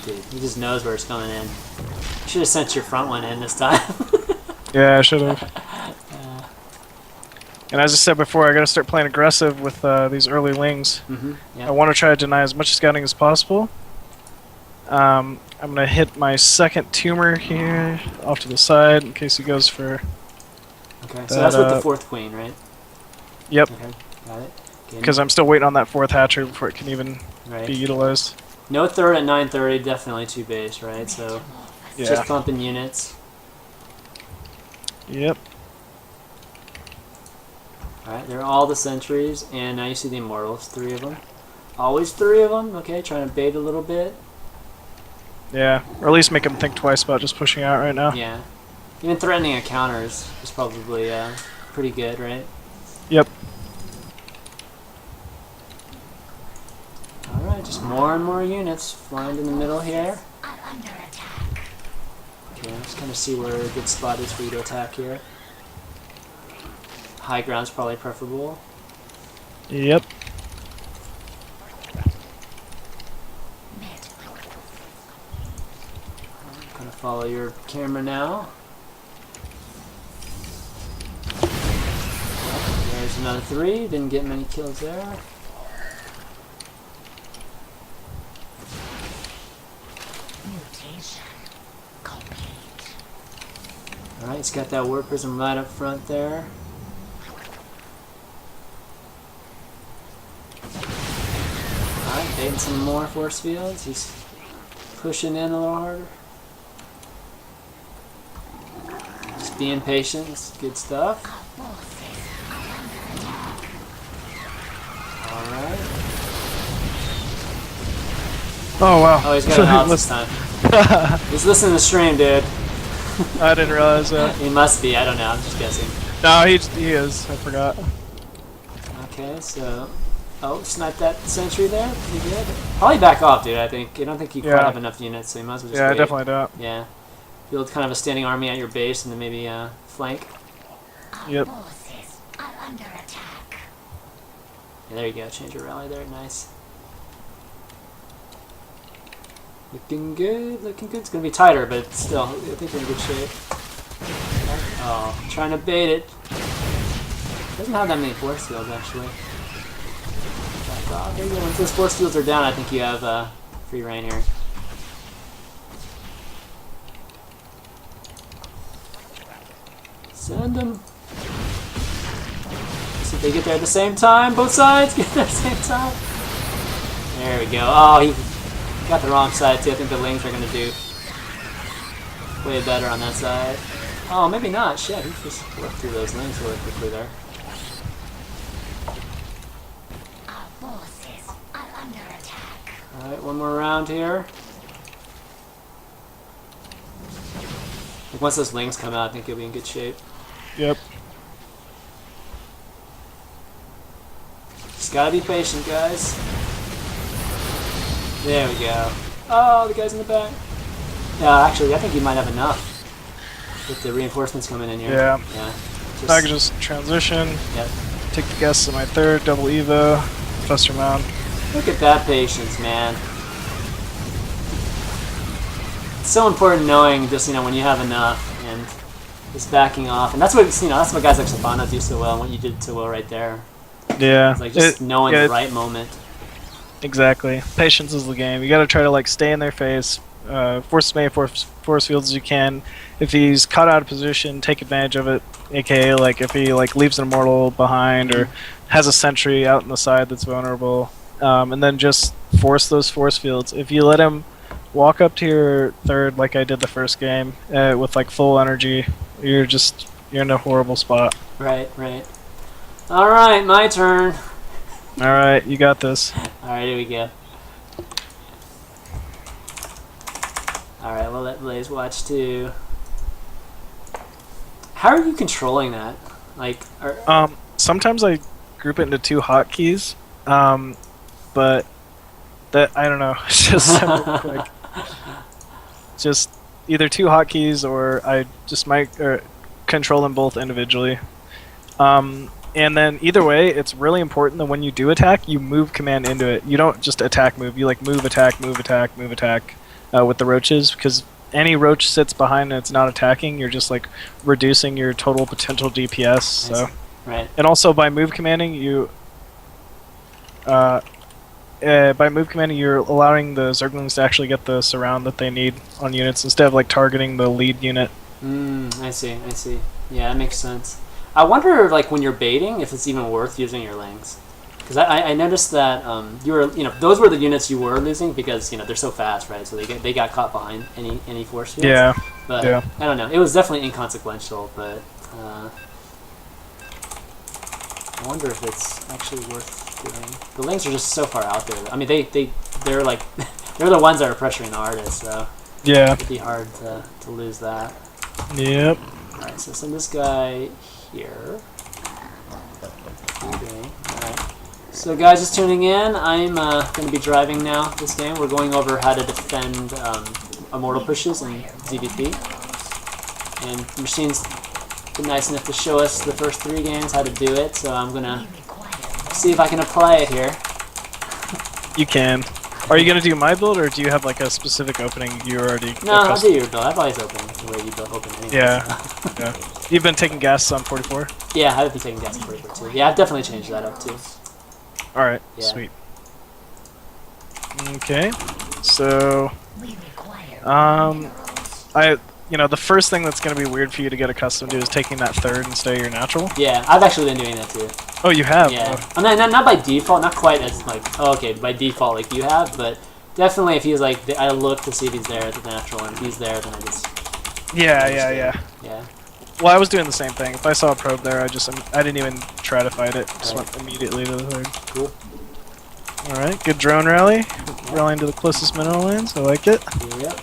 Dude, he just knows where it's coming in. You should have sent your front one in this time. Yeah, I should have. And as I said before, I gotta start playing aggressive with these early lings. Mm-hmm. I Yeah. want to try to deny as much scouting as possible. I'm gonna hit my second tumor here off to the side in case he goes for. Okay. So that's with the that, 4th queen, right? Yep. Okay. Got it. Okay. Because I'm still waiting on that fourth hatcher before it can even right. be utilized. No third at 9:30. Definitely 2-base, right? So Yeah. just pumping units. Yep. All right. They're all the sentries, and now you see the immortals. 3 of them. Always 3 of them. Okay. Trying to bait a little bit. Yeah. Or at least make him think twice about just pushing out right now. Yeah. Even threatening a counter is probably pretty good, right? Yep. Alright, just more and more units flying in the middle here. Okay, I'm just gonna see where a good spot is for you to attack here. High ground's probably preferable. Yep. Gonna follow your camera now. There's another 3. Didn't get many kills there. Alright, he's got that warp prism right up front there. Alright, baiting some more force fields. He's pushing in a little harder. Just being patient. It's good stuff. Alright. Oh wow. Oh, he's got an off this time. He's listening to the stream, dude. I didn't realize that. He must be. I don't know. I'm just guessing. No, he is. I forgot. Okay, so... Oh, snipe that sentry there. Pretty good. Probably back off, dude, I think. I don't think you quite Yeah. have enough units, so you might as well just Yeah, I wait. definitely don't. Yeah. Build kind of a standing army at your base and then maybe flank. Yep. Yeah, there you go. Change your rally there. Nice. Looking good. Looking good. It's going to be tighter, but still, I think we're in good shape. Oh, trying to bait it. Doesn't have that many force fields, actually. Back off. There you go. Once those force fields are down, I think you have free reign here. Send them. See if they get there at the same time. Both sides get there at the same time. There we go. Oh, he got the wrong side too. I think the lings are going to do way better on that side. Oh, maybe not. Shit, he just worked through those lings really quickly there. Alright, one more round here. Like once those lings come out, I think you'll be in good shape. Yep. Just gotta be patient, guys. There we go. Oh, the guy's in the back. Yeah, actually, I think you might have enough with the reinforcements coming in here. Yeah. Yeah. I can just transition. Yep. Take the guests in my third, double Evo, Buster Mound. Look at that patience, man. It's so important knowing just, you know, when you have enough and just backing off. And that's what, you know, that's what guys like Sabana do so well and what you did so well right there. Yeah. It's like just knowing the right moment. Exactly. Patience is the game. You gotta try to like stay in their face, force as many force fields as you can. If he's caught out of position, take advantage of it. AKA like if he like leaves an immortal behind or has a sentry out on the side that's vulnerable, and then just force those force fields. If you let him walk up to your third like I did the first game with like full energy, you're in a horrible spot. Right, right. All right, my turn. All right, you got this. All right, here we go. All right, we'll let Blaze watch too. How are you controlling that? Like, sometimes I group it into two hotkeys, but that I don't know. It's just so quick. Just either two hotkeys, or I just might control them both individually. And then either way, it's really important that when you do attack, you move command into it. You don't just attack move. You like move attack, move attack, move attack with the roaches, because any roach sits behind and it's not attacking, you're just like reducing your total potential DPS. So right. And also by move commanding, you're allowing the Zerglings to actually get the surround that they need on units instead of like targeting the lead unit. I see. Yeah, that makes sense. I wonder, like, when you're baiting, if it's even worth using your Lings. Because I noticed that those were the units you were losing because, you know, they're so fast, right? So they got caught behind any force fields. Yeah. But yeah. I don't know. It was definitely inconsequential, but I wonder if it's actually worth doing. The Lings are just so far out there. I mean, they're like they're the ones that are pressuring the artists, so yeah, it'd be hard to lose that. Yep. All right, so send this guy here. Okay. All right. So guys, just tuning in, I'm going to be driving now this game. We're going over how to defend immortal pushes in ZvP. And Machine's been nice enough to show us the first 3 games how to do it, so I'm going to see if I can apply it here. You can. Are you going to do my build, or do you have like a specific opening you already... No, I'll do your build. I've always opened the way you open anyway. Yeah. Yeah. You've been taking gas on 44? Yeah, I've been taking gas on 44 too. Yeah, I've definitely changed that up too. Alright, Yeah. sweet. Okay, so the first thing that's going to be weird for you to get accustomed to is taking that third instead of your natural. Yeah, I've actually been doing that too. Oh, you have? Yeah. Oh. Not by default, not quite as like, okay, by default like you have, but definitely if he's like, I look to see if he's there at the natural, and if he's there, then I just... Yeah. Well, I was doing the same thing. If I saw a probe there, I didn't even try to fight it. Just went immediately to the third. Cool. Alright, good drone rally. Rallying to the closest mineral lands. I like it. Yep.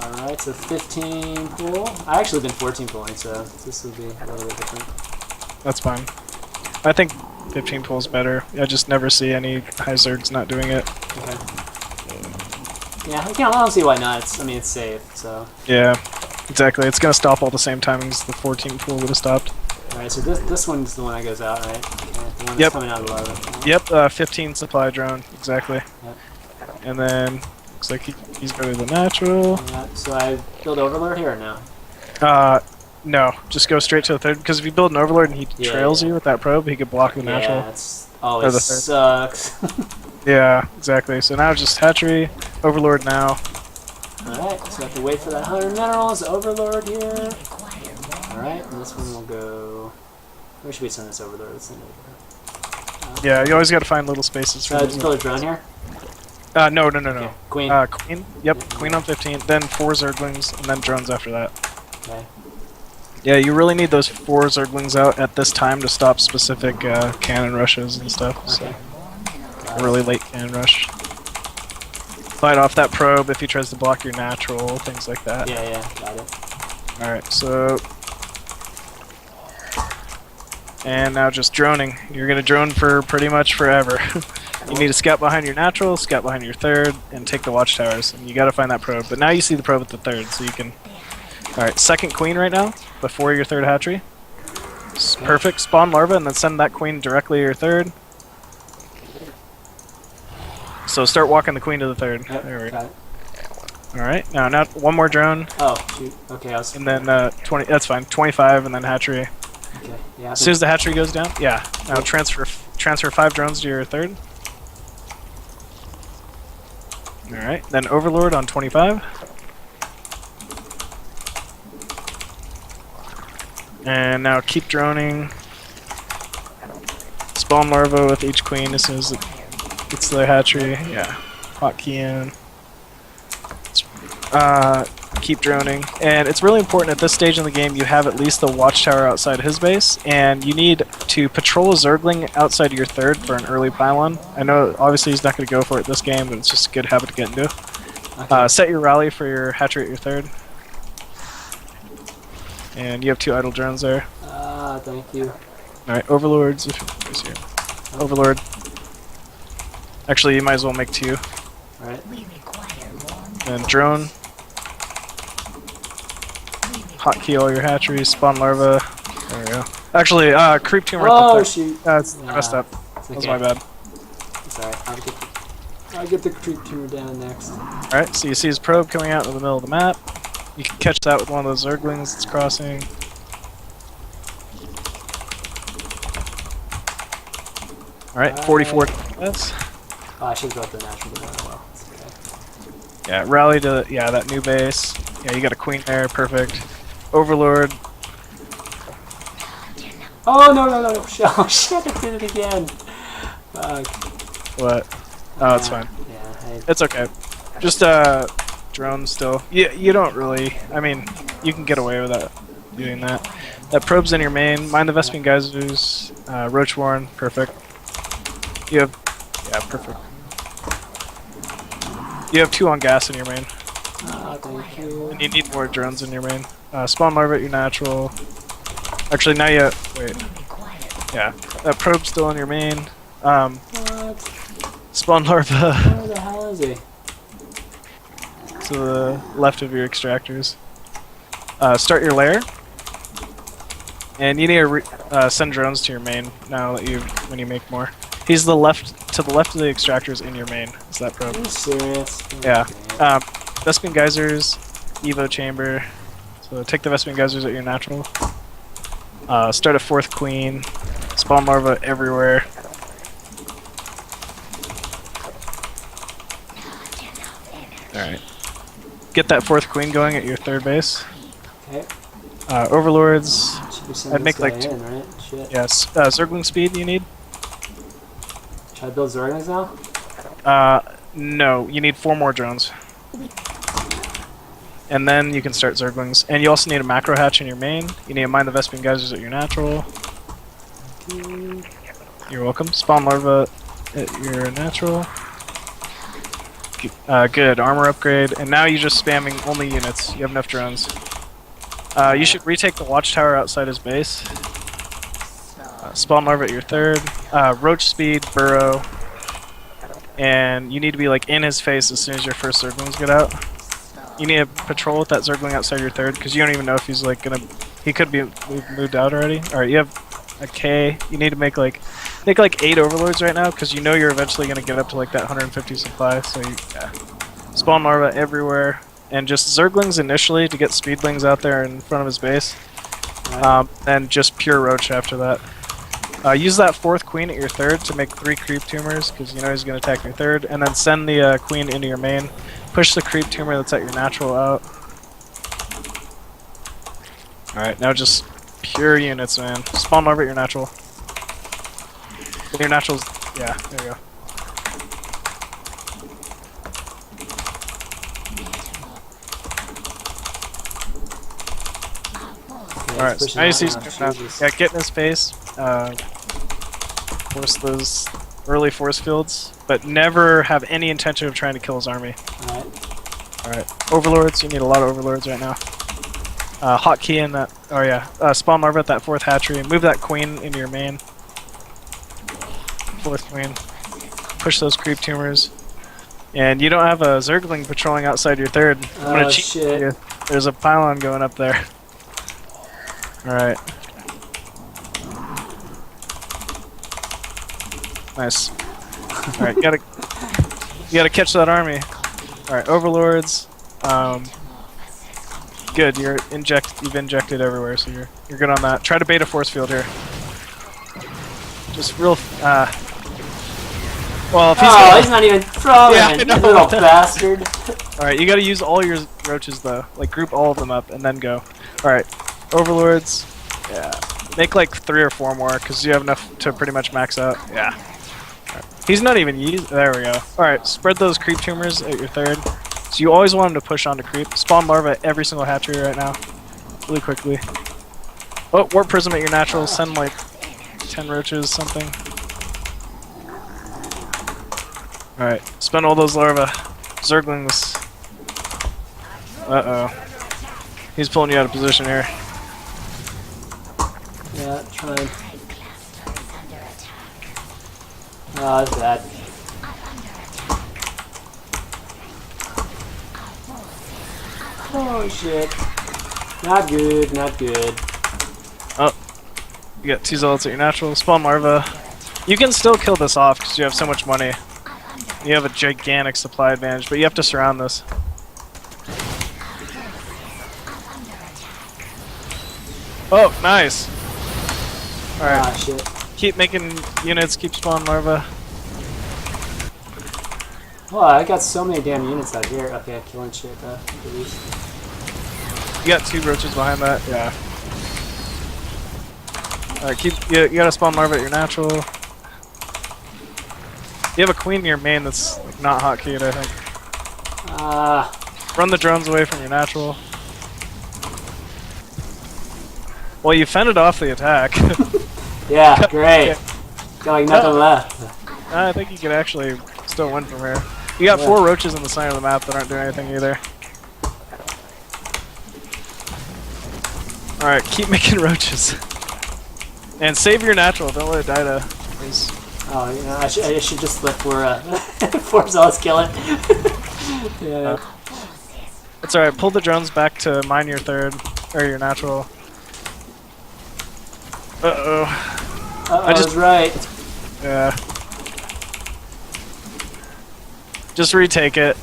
Alright, so 15 pool. I actually been 14 pooling, so this will be a little bit different. That's fine. I think 15 pool is better. I just never see any high Zergs not doing it. Okay. Yeah, I don't see why not. It's safe, so... Yeah. Exactly, it's gonna stop all the same timings the 14 pool would have stopped. Alright, so this one's the one that goes out, right? Okay, the one that's coming out of 11. Yep, 15 supply drone, exactly. Yep. And then, looks like he's going to the natural. Yeah, so I build Overlord here or no? No, just go straight to the third, because if you build an Overlord and he trails you with that probe, he could block the natural. Yeah, that's always sucks. Yeah, exactly. So now just hatchery, Overlord now. Alright, so I have to wait for that 100 minerals, Overlord here. Alright, and this one will go... Where should we send this Overlord? Let's send it over. Yeah, you always gotta find little spaces for just build a drone here? No. Okay. Queen. Queen? Yep, Queen on 15, then 4 Zerglings, and then drones after that. Okay. Yeah, you really need those 4 Zerglings out at this time to stop specific cannon rushes and stuff. Okay. So, a really late cannon rush. Fight off that probe if he tries to block your natural, things like that. Yeah, got it. Alright, so... And now just droning. You're gonna drone for pretty much forever. You need to scout behind your natural, scout behind your third, and take the watchtowers. And you gotta find that probe. But now you see the probe at the third, so you can... Alright, second queen right now, before your third hatchery. Perfect. Spawn larva and then send that queen directly to your third. So start walking the queen to the third. Yep, There we got go. it. Alright, now one more drone. Oh, shoot. Okay, I was... And then 20, that's fine. 25 and then hatchery. Okay, yeah. As soon as the hatchery goes down, yeah. Now transfer 5 drones to your third. Alright, then Overlord on 25. And now keep droning. Spawn larva with each queen as soon as it gets to the hatchery. Yeah. Hotkey in. Keep droning. And it's really important at this stage in the game you have at least the watchtower outside his base, and you need to patrol a Zergling outside your third for an early pylon. I know obviously he's not going to go for it this game, but it's just a good habit to get into. Okay. Set your rally for your hatchery at your third. And you have 2 idle drones there. Thank you. Alright, Overlords. Where's here? Overlord. Actually, you might as well make 2. Alright. And drone. Hotkey all your hatcheries, spawn larva. There we go. Actually, creep tumor at the Oh, third. shoot. That's messed up. It's That was okay. my bad. It's alright. I'll get the creep tumor down next. Alright, so you see his probe coming out in the middle of the map. You can catch that with one of those Zerglings that's crossing. Alright, 44 deaths. Oh, I should go with the natural, but oh well. It's okay. Yeah, rally to that new base. Yeah, you got a queen there, perfect. Overlord. Oh, no. Oh, shit, I did it again. Fuck. What? Oh, it's fine. Yeah, It's okay. Just drone still. You don't really. I mean, you can get away with that. Doing that. That probe's in your main. Mind the Vespene Geysers. Roach Warren. Perfect. You have. Yeah, perfect. You have 2 on gas in your main. thank you. And you need more drones in your main. Spawn larva at your natural. Actually, now you. Wait. Yeah. That probe's still in your main. What? Spawn larva. Where the hell is he? To the left of your extractors. Start your lair. And you need to send drones to your main now that when you make more. He's to the left of the extractors in your main. Is that probe? Are you serious? Yeah. Okay. Vespene Geysers, Evo Chamber. So take the Vespene Geysers at your natural. Start a 4th queen. Spawn larva everywhere. Alright. Get that 4th queen going at your third base. Okay. Overlords. Should be sending I'd make this guy like 2. in, right? Shit. Yes. Zergling speed you need? Should I build Zerglings now? No. You need 4 more drones. And then you can start Zerglings. And you also need a macro hatch in your main. You need to mine the Vespene Geysers at your natural. You're welcome. Spawn larva at your natural. Good. Armor upgrade. And now you're just spamming only units. You have enough drones. You should retake the watchtower outside his base. Spawn larva at your third. Roach speed, burrow. And you need to be like in his face as soon as your first Zerglings get out. You need to patrol with that Zergling outside your third because you don't even know if he's like gonna. He could be moved out already. Alright, you have a K. You need to make like 8 overlords right now because you know you're eventually gonna get up to like that 150 supply. So yeah. Spawn larva everywhere. And just Zerglings initially to get speedlings out there in front of his base. And just pure roach after that. Use that 4th queen at your third to make 3 creep tumors because you know he's going to attack your third. And then send the queen into your main. Push the creep tumor that's at your natural out. Alright, now just pure units, man. Spawn larva at your natural. Your natural's... Yeah, there you go. Alright, now you see yeah, get in his face. Force those early force fields, but never have any intention of trying to kill his army. Alright. Overlords, you need a lot of overlords right now. Hotkey in that. Oh yeah. Spawn larva at that 4th hatchery. Move that queen into your main. 4th queen. push those creep tumors. And you don't have a Zergling patrolling outside your third. I'm gonna Oh cheat shit. you. There's a pylon going up there. Alright. Nice. Alright, you gotta catch that army. Alright, overlords. Good, you've injected everywhere, so you're good on that. Try to bait a force field here. Just real well, if he's not even throwing it, you little bastard. Alright, you gotta use all your roaches though. Like group all of them up and then go. Alright, overlords. Yeah. Make like 3 or 4 more because you have enough to pretty much max out. Yeah. Right. He's not even used. There we go. Alright, spread those creep tumors at your third. So you always want him to push on to creep. Spawn larva at every single hatchery right now. Really quickly. Oh, warp prism at your natural. Send like 10 roaches, something. Alright, spend all those larvae. Zerglings. Uh-oh. He's pulling you out of position here. Yeah, trying. Oh, that's bad. Oh shit. Not good, not good. Oh. You got 2 zealots at your natural. Spawn larva. You can still kill this off because you have so much money. You have a gigantic supply advantage, but you have to surround this. Oh, nice! Alright. Ah, shit. Keep making units, keep spawning larvae. Oh, I got so many damn units out here. Okay, I'm killing shit, at least. You got 2 roaches behind that? Yeah. Alright, you gotta spawn larvae at your natural. You have a queen in your main that's like, not hotkeyed, I think. Run the drones away from your natural. Well, you fended off the attack. Yeah, great. Got like nothing left. I think you could actually still win from here. You got 4 roaches in the center of the map that aren't doing anything either. Alright, keep making roaches. And save your natural, don't let it die to... Oh, you know, I should just let 4 zealots kill it. Yeah. It's alright, pull the drones back to mine your third, or your natural. Uh-oh. I was right. Yeah. Just retake it.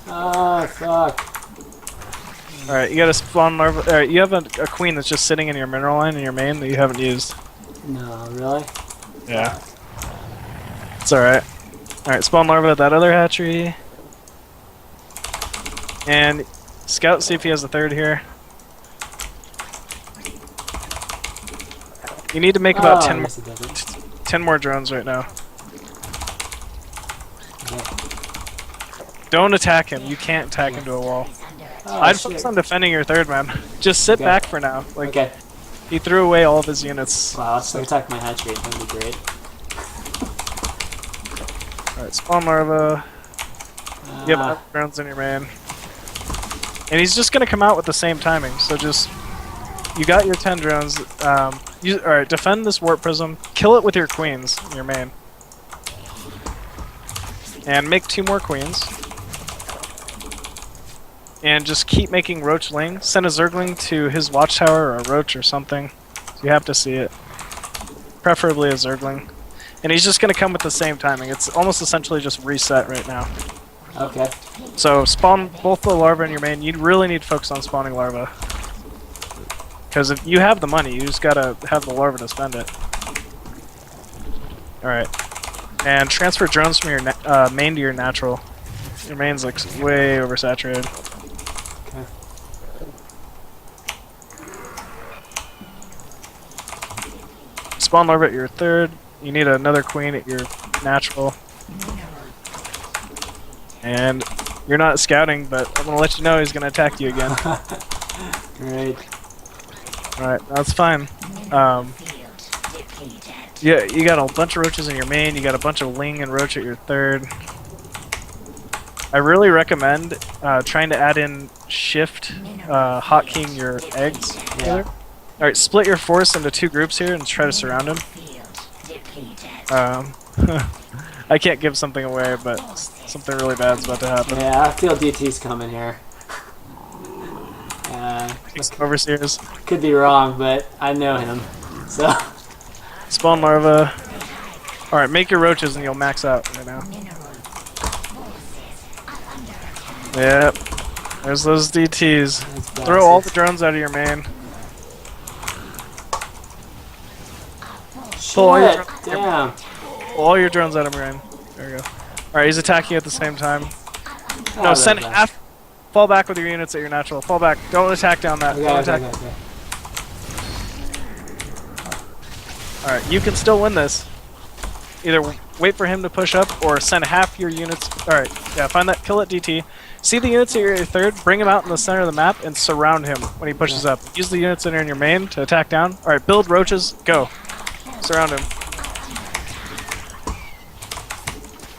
Ah, fuck. Alright, you gotta spawn larva. Alright, you have a queen that's just sitting in your mineral line in your main that you haven't used. No, really? Yeah. It's alright. Alright, spawn larva at that other hatchery. And scout, see if he has a third here. You need to make about 10 more drones right now. Don't attack him. You can't attack him to a wall. Oh, I'd focus on defending your third, man. Just sit back for now. Like, okay. He threw away all of his units. Wow, so attack my hatchery. That would be great. Alright, spawn larva. You have drones in your main. And he's just gonna come out with the same timing, so just... You got your 10 drones. Alright, defend this warp prism. Kill it with your queens in your main. And make 2 more queens. And just keep making roach ling. Send a zergling to his watchtower or a roach or something. You have to see it. Preferably a zergling. And he's just gonna come with the same timing. It's almost essentially just reset right now. Okay. So spawn both the larvae in your main. You really need to focus on spawning larvae. Because if you have the money, you just gotta have the larva to spend it. Alright. And transfer drones from your main to your natural. Your main's like way oversaturated. Okay. Spawn larva at your third. You need another queen at your natural. And you're not scouting, but I'm gonna let you know he's gonna attack you again. Great. Alright, that's fine. Yeah, you got a bunch of roaches in your main, you got a bunch of ling and roach at your third. I really recommend trying to add in shift hotkeying your eggs. Yeah. Alright, split your force into 2 groups here and try to surround him. I can't give something away, but something really bad's about to happen. Yeah, I feel DT's coming here. Overseers. Could be wrong, but I know him. So. Spawn larva. Alright, make your roaches and you'll max out right now. Yep. There's those DTs. Throw all the drones out of your main. Shit, damn. Pull all your drones out of your main. There you go. Alright, he's attacking at the same time. No, send half. Fall back with your units at your natural. Fall back. Don't attack down that. Okay, Don't attack. okay. Alright, you can still win this. Either wait for him to push up or send half your units. Alright, yeah, find that, kill that DT. See the units at your third, bring him out in the center of the map and surround him when he pushes up. Use the units that are in your main to attack down. Alright, build roaches, go. Surround him.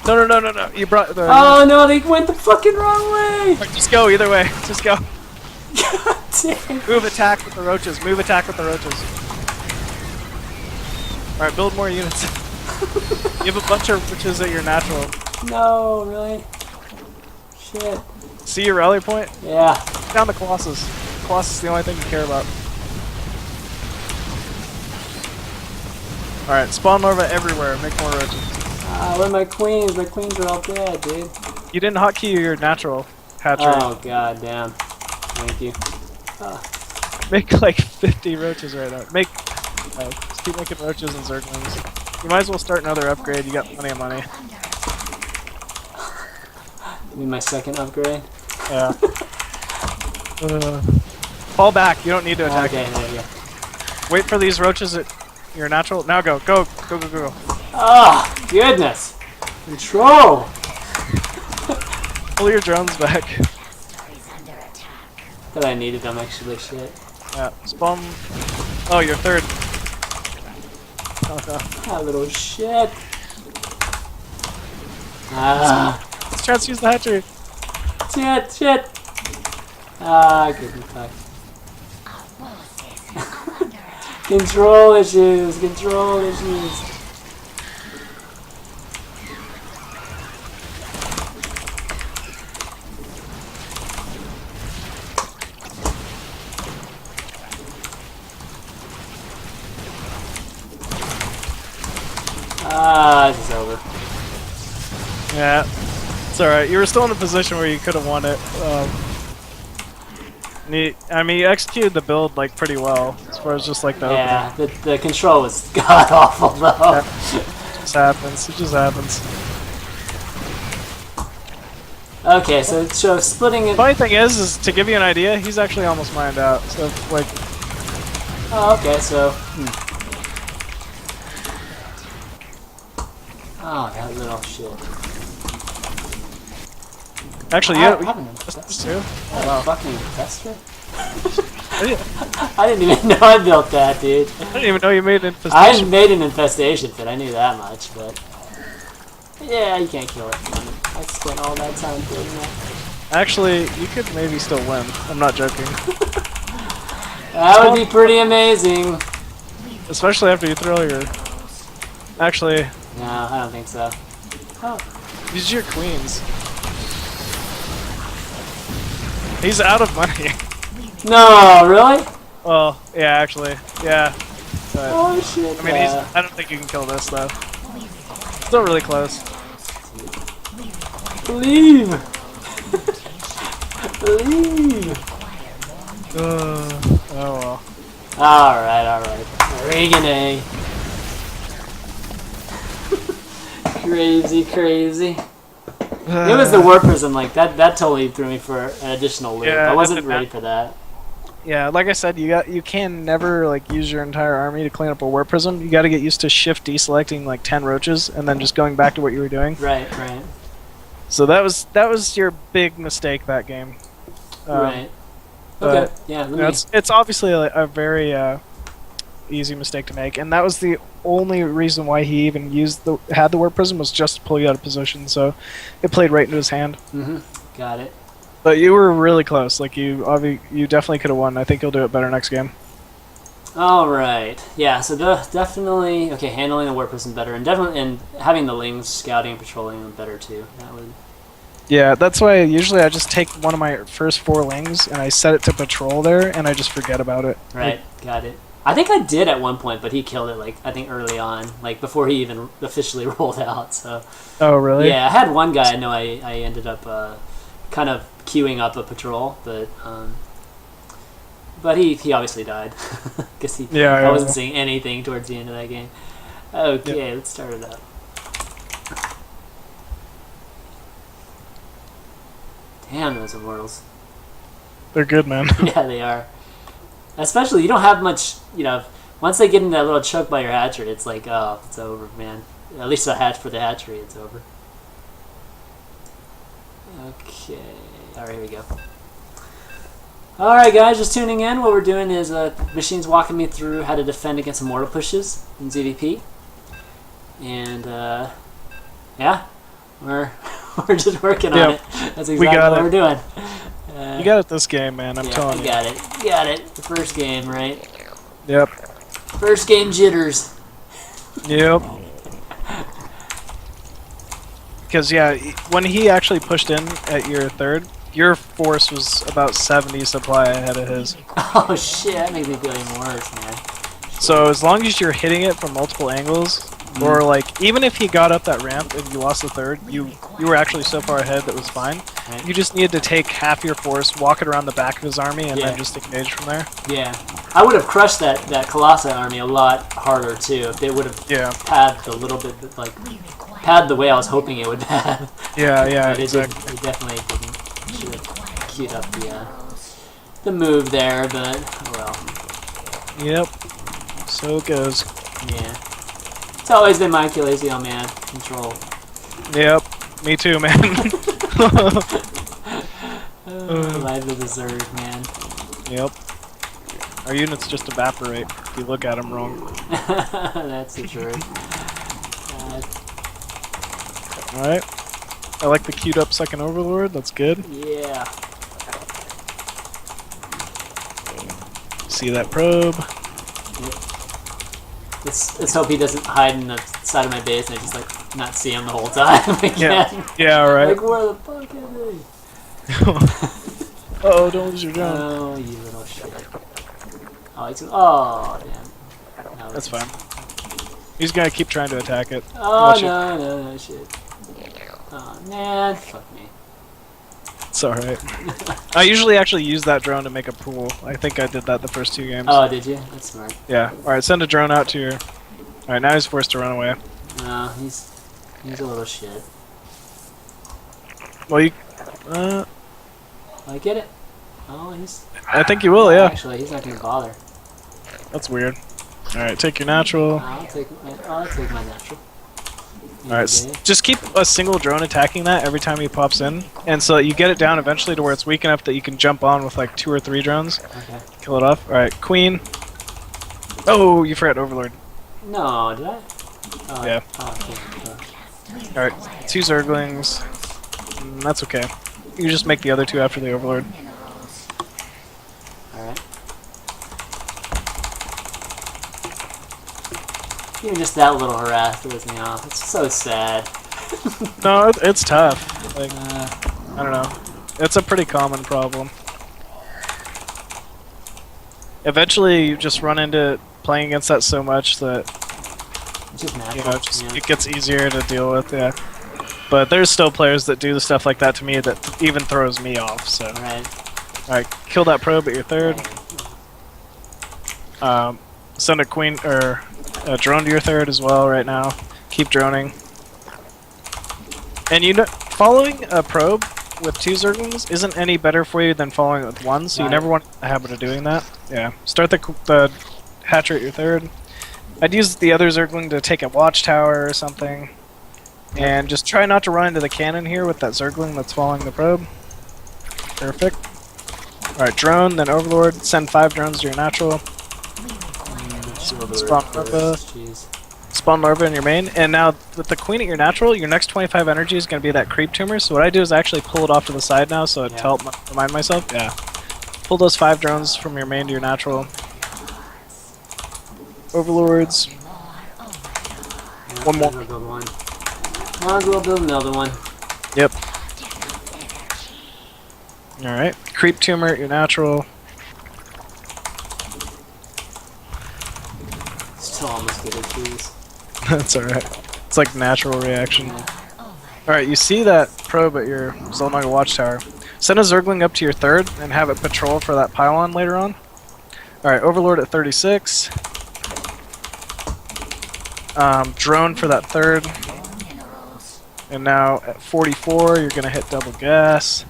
No. You brought the. Oh no, they went the fucking wrong way! Right, just go either way. Just go. God damn. Move attack with the roaches. Move attack with the roaches. Alright, build more units. You have a bunch of roaches at your natural. No, really? Shit. See your rally point? Yeah. Down the Colossus. Colossus is the only thing you care about. Alright, spawn larva everywhere. Make more roaches. Where are my queens? My queens are all dead, dude. You didn't hotkey your natural hatchery. Oh, god damn. Thank you. Make like 50 roaches right now. Just keep making roaches and zerglings. You might as well start another upgrade. You got plenty of money. You mean my second upgrade? Yeah. Fall back. You don't need to attack. Okay, there you go. Wait for these roaches at your natural. Now go. Go. Oh, goodness. Control. Pull your drones back. Thought I needed them, actually. Shit. Yeah. Spawn. Oh, you're third. Oh, no. Ah, little shit. Ah. Let's try to use the hatchery. Shit. Ah, couldn't fuck. Control issues. Ah, this is over. Yeah. It's alright. You were still in a position where you could have won it. You executed the build like pretty well as far as just like the opening. The control was god awful though. Yeah. It just happens. Okay, so splitting it. Funny thing is to give you an idea, he's actually almost mined out. So like. Oh, okay, so. Oh, that little shit. Actually, I yeah. have an infestor. Too? Oh, Wow. fucking infestor? I didn't even know I built that, dude. I didn't even know you made an infestation. I made an infestation fit, I knew that much, but... Yeah, you can't kill it. I spent all that time doing that. Actually, you could maybe still win. I'm not joking. That would be pretty amazing. Especially after you throw your... Actually... No, I don't think so. Oh. These are your queens. He's out of money. No, really? Well, yeah, actually. Yeah. But, Oh shit. I mean, I don't think you can kill this, though. Still really close. Believe! Believe! Oh well. Alright. Regan. Crazy. It was the warp prism, like that totally threw me for an additional loop. Yeah, I wasn't ready for that. Yeah, like I said, you can never like use your entire army to clean up a warp prism. You got to get used to shift deselecting like 10 roaches and then just going back to what you were doing. Right. So that was your big mistake that game. Right. Okay. Yeah. It's obviously a very easy mistake to make, and that was the only reason why he even had the warp prism was just to pull you out of position. So it played right into his hand. Got it. But you were really close. Like you definitely could have won. I think you'll do it better next game. All right. Yeah. So definitely okay. Handling the warp person better, and definitely and having the lings scouting and patrolling them better too. That would. Yeah, that's why usually I just take one of my first 4 lings and I set it to patrol there, and I just forget about it. Right. Got it. I think I did at one point, but he killed it like I think early on, like before he even officially rolled out. So. Oh really? Yeah, I had one guy. I know I ended up kind of queuing up a patrol, but he obviously died because I wasn't seeing anything towards the end of that game. Okay, let's start it up. Damn, those immortals. They're good, man. Yeah, they are. Especially, you don't have much, once they get in that little choke by your hatchery, it's like, oh, it's over, man. At least for the hatchery, it's over. Okay. Alright, here we go. Alright, guys, just tuning in. What we're doing is Machine's walking me through how to defend against immortal pushes in ZvP. And, yeah, we're just working on it. That's exactly what we're doing. You got it this game, man. I'm telling you. Got it. Got it. The first game, right? Yep. First game jitters. Yep. Because, yeah, when he actually pushed in at your third, your force was about 70 supply ahead of his. Oh, shit. That makes me feel even worse, man. So as long as you're hitting it from multiple angles, or like even if he got up that ramp and you lost the third, you were actually so far ahead that was fine. Right. You just needed to take half your force, walk it around the back of his army, and then just engage from there. Yeah, I would have crushed that Colossi army a lot harder too if they would have padded a little bit, like padded the way I was hoping it would pad. Yeah, but exactly. It definitely didn't. Should have queued up the move there, but well. Yep. So it goes. Yeah. It's always been my Achilles heel, man. Control. Yep. Me too, man. Life is a Zerg, man. Yep. Our units just evaporate if you look at them wrong. That's the truth. Alright. I like the queued up second overlord. That's good. Yeah. See that probe? Yep. Let's hope he doesn't hide in the side of my base and I just like not see him the whole time again. Yeah, right. Like where the fuck is he? Oh, don't lose your drone. Oh, you little shit. Oh, damn. No, that's fine. He's gonna keep trying to attack it. Oh, no, shit. Oh, man. Fuck me. It's alright. I usually actually use that drone to make a pool. I think I did that the first 2 games. Oh, did you? That's smart. Yeah. Alright, send a drone out to your... Alright, now he's forced to run away. No, he's a little shit. Well, you... I get it. Oh, he's... I think you will, yeah. Actually, he's not gonna bother. That's weird. Alright, take your natural. I'll take my natural. Alright, just keep a single drone attacking that every time he pops in, and so you get it down eventually to where it's weak enough that you can jump on with like 2 or 3 drones. Okay. Kill it off. Alright, Queen. Oh, you forgot Overlord. No, did I? Oh, yeah. Oh, okay. Alright, 2 Zerglings. That's okay. You just make the other 2 after the Overlord. Alright. Even just that little harass throws me off. It's so sad. No, it's tough. Like, I don't know. It's a pretty common problem. Eventually, you just run into playing against that so much that just natural, it gets easier to deal with. Yeah, but there's still players that do the stuff like that to me that even throws me off. So, right. All right, kill that probe at your third. Send a queen or a drone to your third as well right now. Keep droning. And following a probe with 2 Zerglings isn't any better for you than following it with 1, so you never want a habit of doing that. Yeah. Start the hatcher at your third. I'd use the other Zergling to take a watchtower or something. And just try not to run into the cannon here with that Zergling that's following the probe. Perfect. Alright, drone, then Overlord. Send 5 drones to your natural. Spawn larva in your main, and now with the queen at your natural, your next 25 energy is going to be that creep tumor, so what I do is I actually pull it off to the side now, so to help remind myself, pull those 5 drones from your main to your natural. Overlords. Yeah, One more. I'll build one. Might as well build another one. Yep. Alright. Creep tumor at your natural. Still almost get it, please. That's alright. It's like natural reaction. Yeah. Alright, you see that probe at your Zolnaga watchtower. Send a Zergling up to your third and have it patrol for that pylon later on. Alright, Overlord at 36. Drone for that third. And now at 44, you're gonna hit double gas.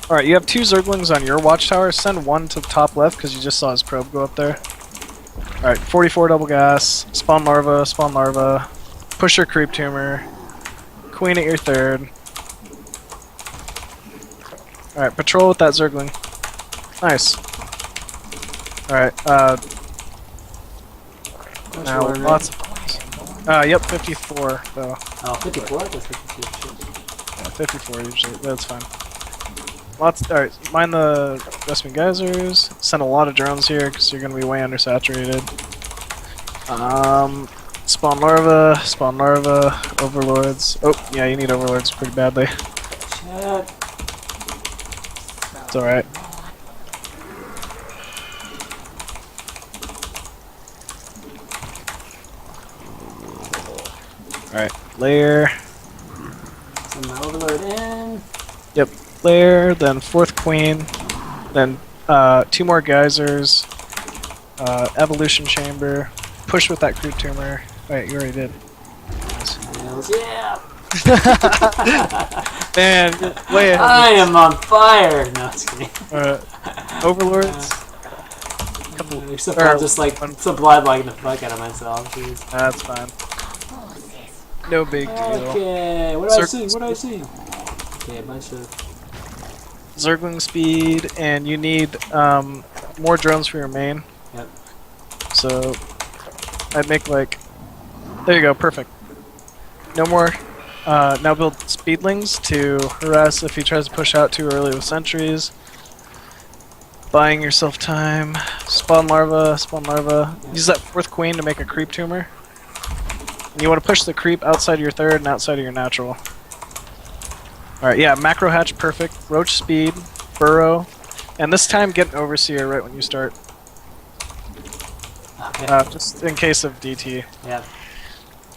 Alright, you have 2 Zerglings on your watchtower. Send one to the top left because you just saw his probe go up there. Alright, 44 double gas. Spawn larva, spawn larva. Push your creep tumor. Queen at your third. Alright, patrol with that Zergling. Nice. Alright, now Order, lots of... yep, 54 though. Oh, 54? That's 52. Yeah, 54 usually, that's fine. Alright, mind the Vespene Geysers. Send a lot of drones here because you're going to be way undersaturated. Spawn larva, overlords. Oh, yeah, you need overlords pretty badly. Shit. It's alright. Alright, layer. Send my overlord in. Yep, layer, then 4th queen, then 2 more geysers, evolution chamber, push with that creep tumor. Wait, you already did. Nice. Yeah! Man, way ahead. I am on fire! No, it's kidding. Overlords. Except I'm just like sublimating the fuck out of myself. Jeez. That's fine. No big deal. Okay, what do I see? What do I see? Okay, a bunch of... Zergling speed, and you need more drones for your main. Yep. So I'd make like... There you go, perfect. No more. Now build speedlings to harass if he tries to push out too early with sentries. Buying yourself time. Spawn larva, spawn larva. Use that 4th queen to make a creep tumor. And you want to push the creep outside of your third and outside of your natural. Alright, yeah, macro hatch perfect. Roach speed, burrow. And this time get an overseer right when you start. Okay. Just in case of DT. Yep.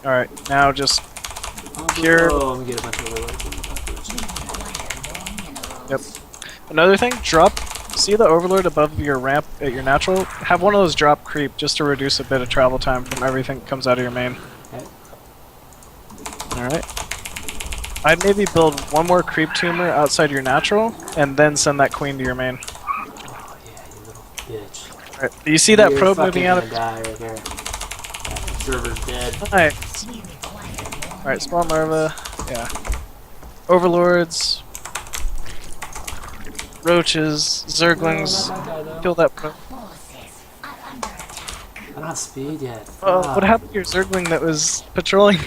Alright, now just pure... Oh, I'm gonna get a bunch of overlords. Yep. Another thing, drop... See the overlord above your ramp at your natural? Have one of those drop creep just to reduce a bit of travel time from everything that comes out of your main. Okay. Alright. I'd maybe build one more creep tumor outside your natural, and then send that queen to your main. Oh, yeah, you little bitch. Alright, do you see that You're probe fucking moving out gonna of... die right there. That observer's dead. Nice. Alright, spawn larva. Yeah. Overlords. Roaches. Zerglings. No, not that guy, though. Kill that probe. I don't have speed yet. What happened to your Zergling that was patrolling?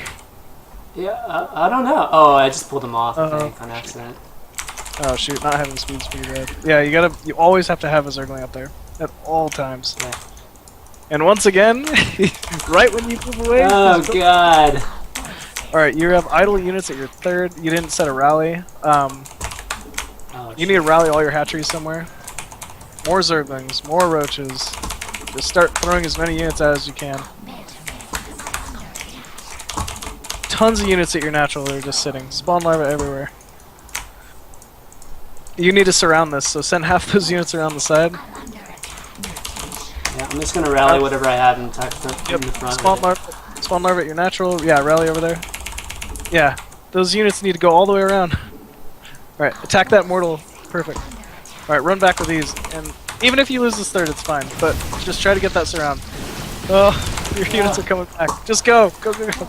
Yeah, I don't know. Oh, I just pulled him off, I think, on accident. Oh shoot, not having speed's pretty bad. Yeah, you always have to have a Zergling up there. At all times. Yeah. And once again, right when you move away... Oh, God. Alright, you have idle units at your third. You didn't set a rally. You need to rally all your hatcheries somewhere. More Zerglings, more roaches. Just start throwing as many units out as you can. Tons of units at your natural that are just sitting. Spawn larvae everywhere. You need to surround this, so send half those units around the side. Yeah, I'm just gonna rally whatever I have in the front. Spawn larvae at your natural. Yeah, rally over there. Yeah, those units need to go all the way around. Alright, attack that mortal. Perfect. Alright, run back with these. And even if you lose this third, it's fine. But just try to get that surround. Oh, your units are coming back. Just go! Go, go, go.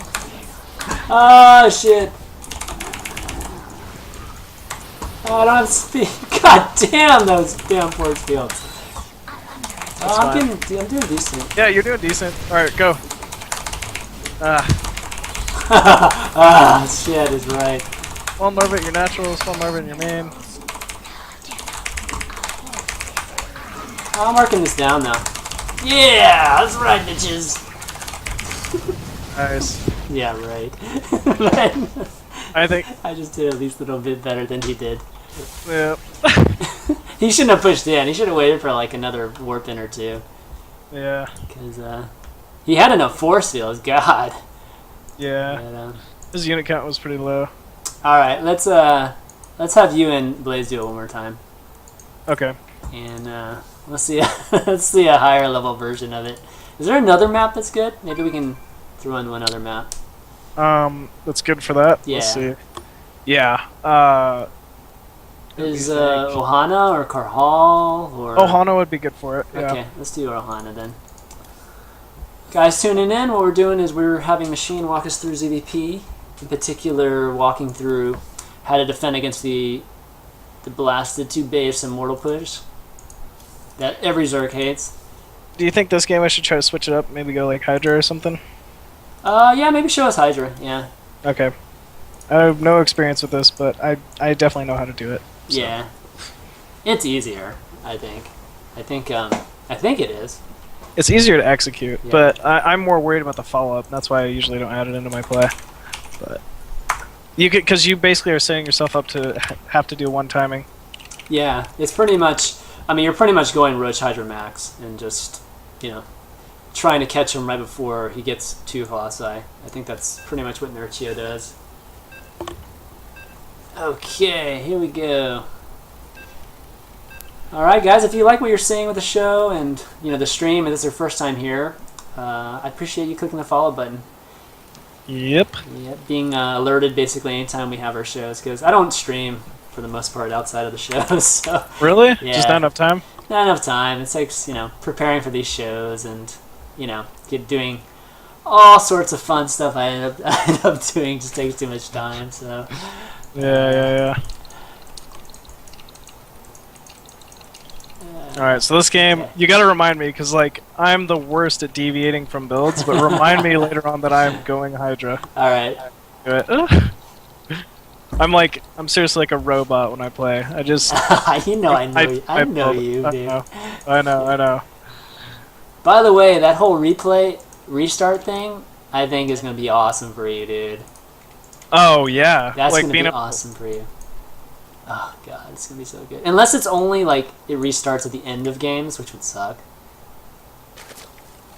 Oh, shit. Oh, I don't have speed. God damn those damn force fields. I'm doing decent. Yeah, you're doing decent. Alright, go. Shit is right. Spawn larva at your natural, spawn larva in your main. I'm marking this down now. Yeah, that's right, bitches. Nice. Yeah, right. I think. I just did at least a little bit better than he did. Yeah. He shouldn't have pushed in. He should have waited for like another warp in or two. Yeah. Because he had enough force fields. God. Yeah. But, his unit count was pretty low. all right, let's have you and Blaze do it one more time, Okay. and let's see let's see a higher level version of it. Is there another map that's good? Maybe we can throw in one other map. That's good for that. Yeah. Let's see. Yeah. Is Ohana or Karhal or Ohana would be good for it. Yeah. Okay, let's do Ohana then. Guys tuning in, what we're doing is we're having Machine walk us through ZvP, in particular walking through how to defend against the blasted 2 base immortal push that every Zerg hates. Do you think this game I should try to switch it up? Maybe go like Hydra or something? Yeah, maybe show us Hydra, yeah. Okay. I have no experience with this, but I definitely know how to do it. So. Yeah. It's easier, I think. I think it is. It's easier to execute, Yeah. but I'm more worried about the follow-up. That's why I usually don't add it into my play. But you could, because you basically are setting yourself up to have to do one timing. Yeah, it's pretty much, I mean, you're pretty much going Roach Hydra Max and just, you know, trying to catch him right before he gets 2 Colossi. I think that's pretty much what Nerchio does. Okay, here we go. Alright guys, if you like what you're seeing with the show and, you know, the stream, and this is your first time here, I appreciate you clicking the follow button. Yep. Yep, being alerted basically anytime we have our shows, because I don't stream for the most part outside of the shows. So, Really? yeah. Just not enough time? Not enough time. It's like, you know, preparing for these shows and, you know, doing all sorts of fun stuff I end up doing just takes too much time, so. Yeah. Alright, so this game, Okay. you gotta remind me, because, like, I'm the worst at deviating from builds, but remind me later on that I'm going Hydra. Alright. Do it. I'm seriously like a robot when I play. I just... You know I know you, dude. I know. By the way, that whole restart thing, I think is going to be awesome for you, dude. Oh, yeah. That's like going to be awesome for you. Oh, God, it's going to be so good. Unless it's only, like, it restarts at the end of games, which would suck.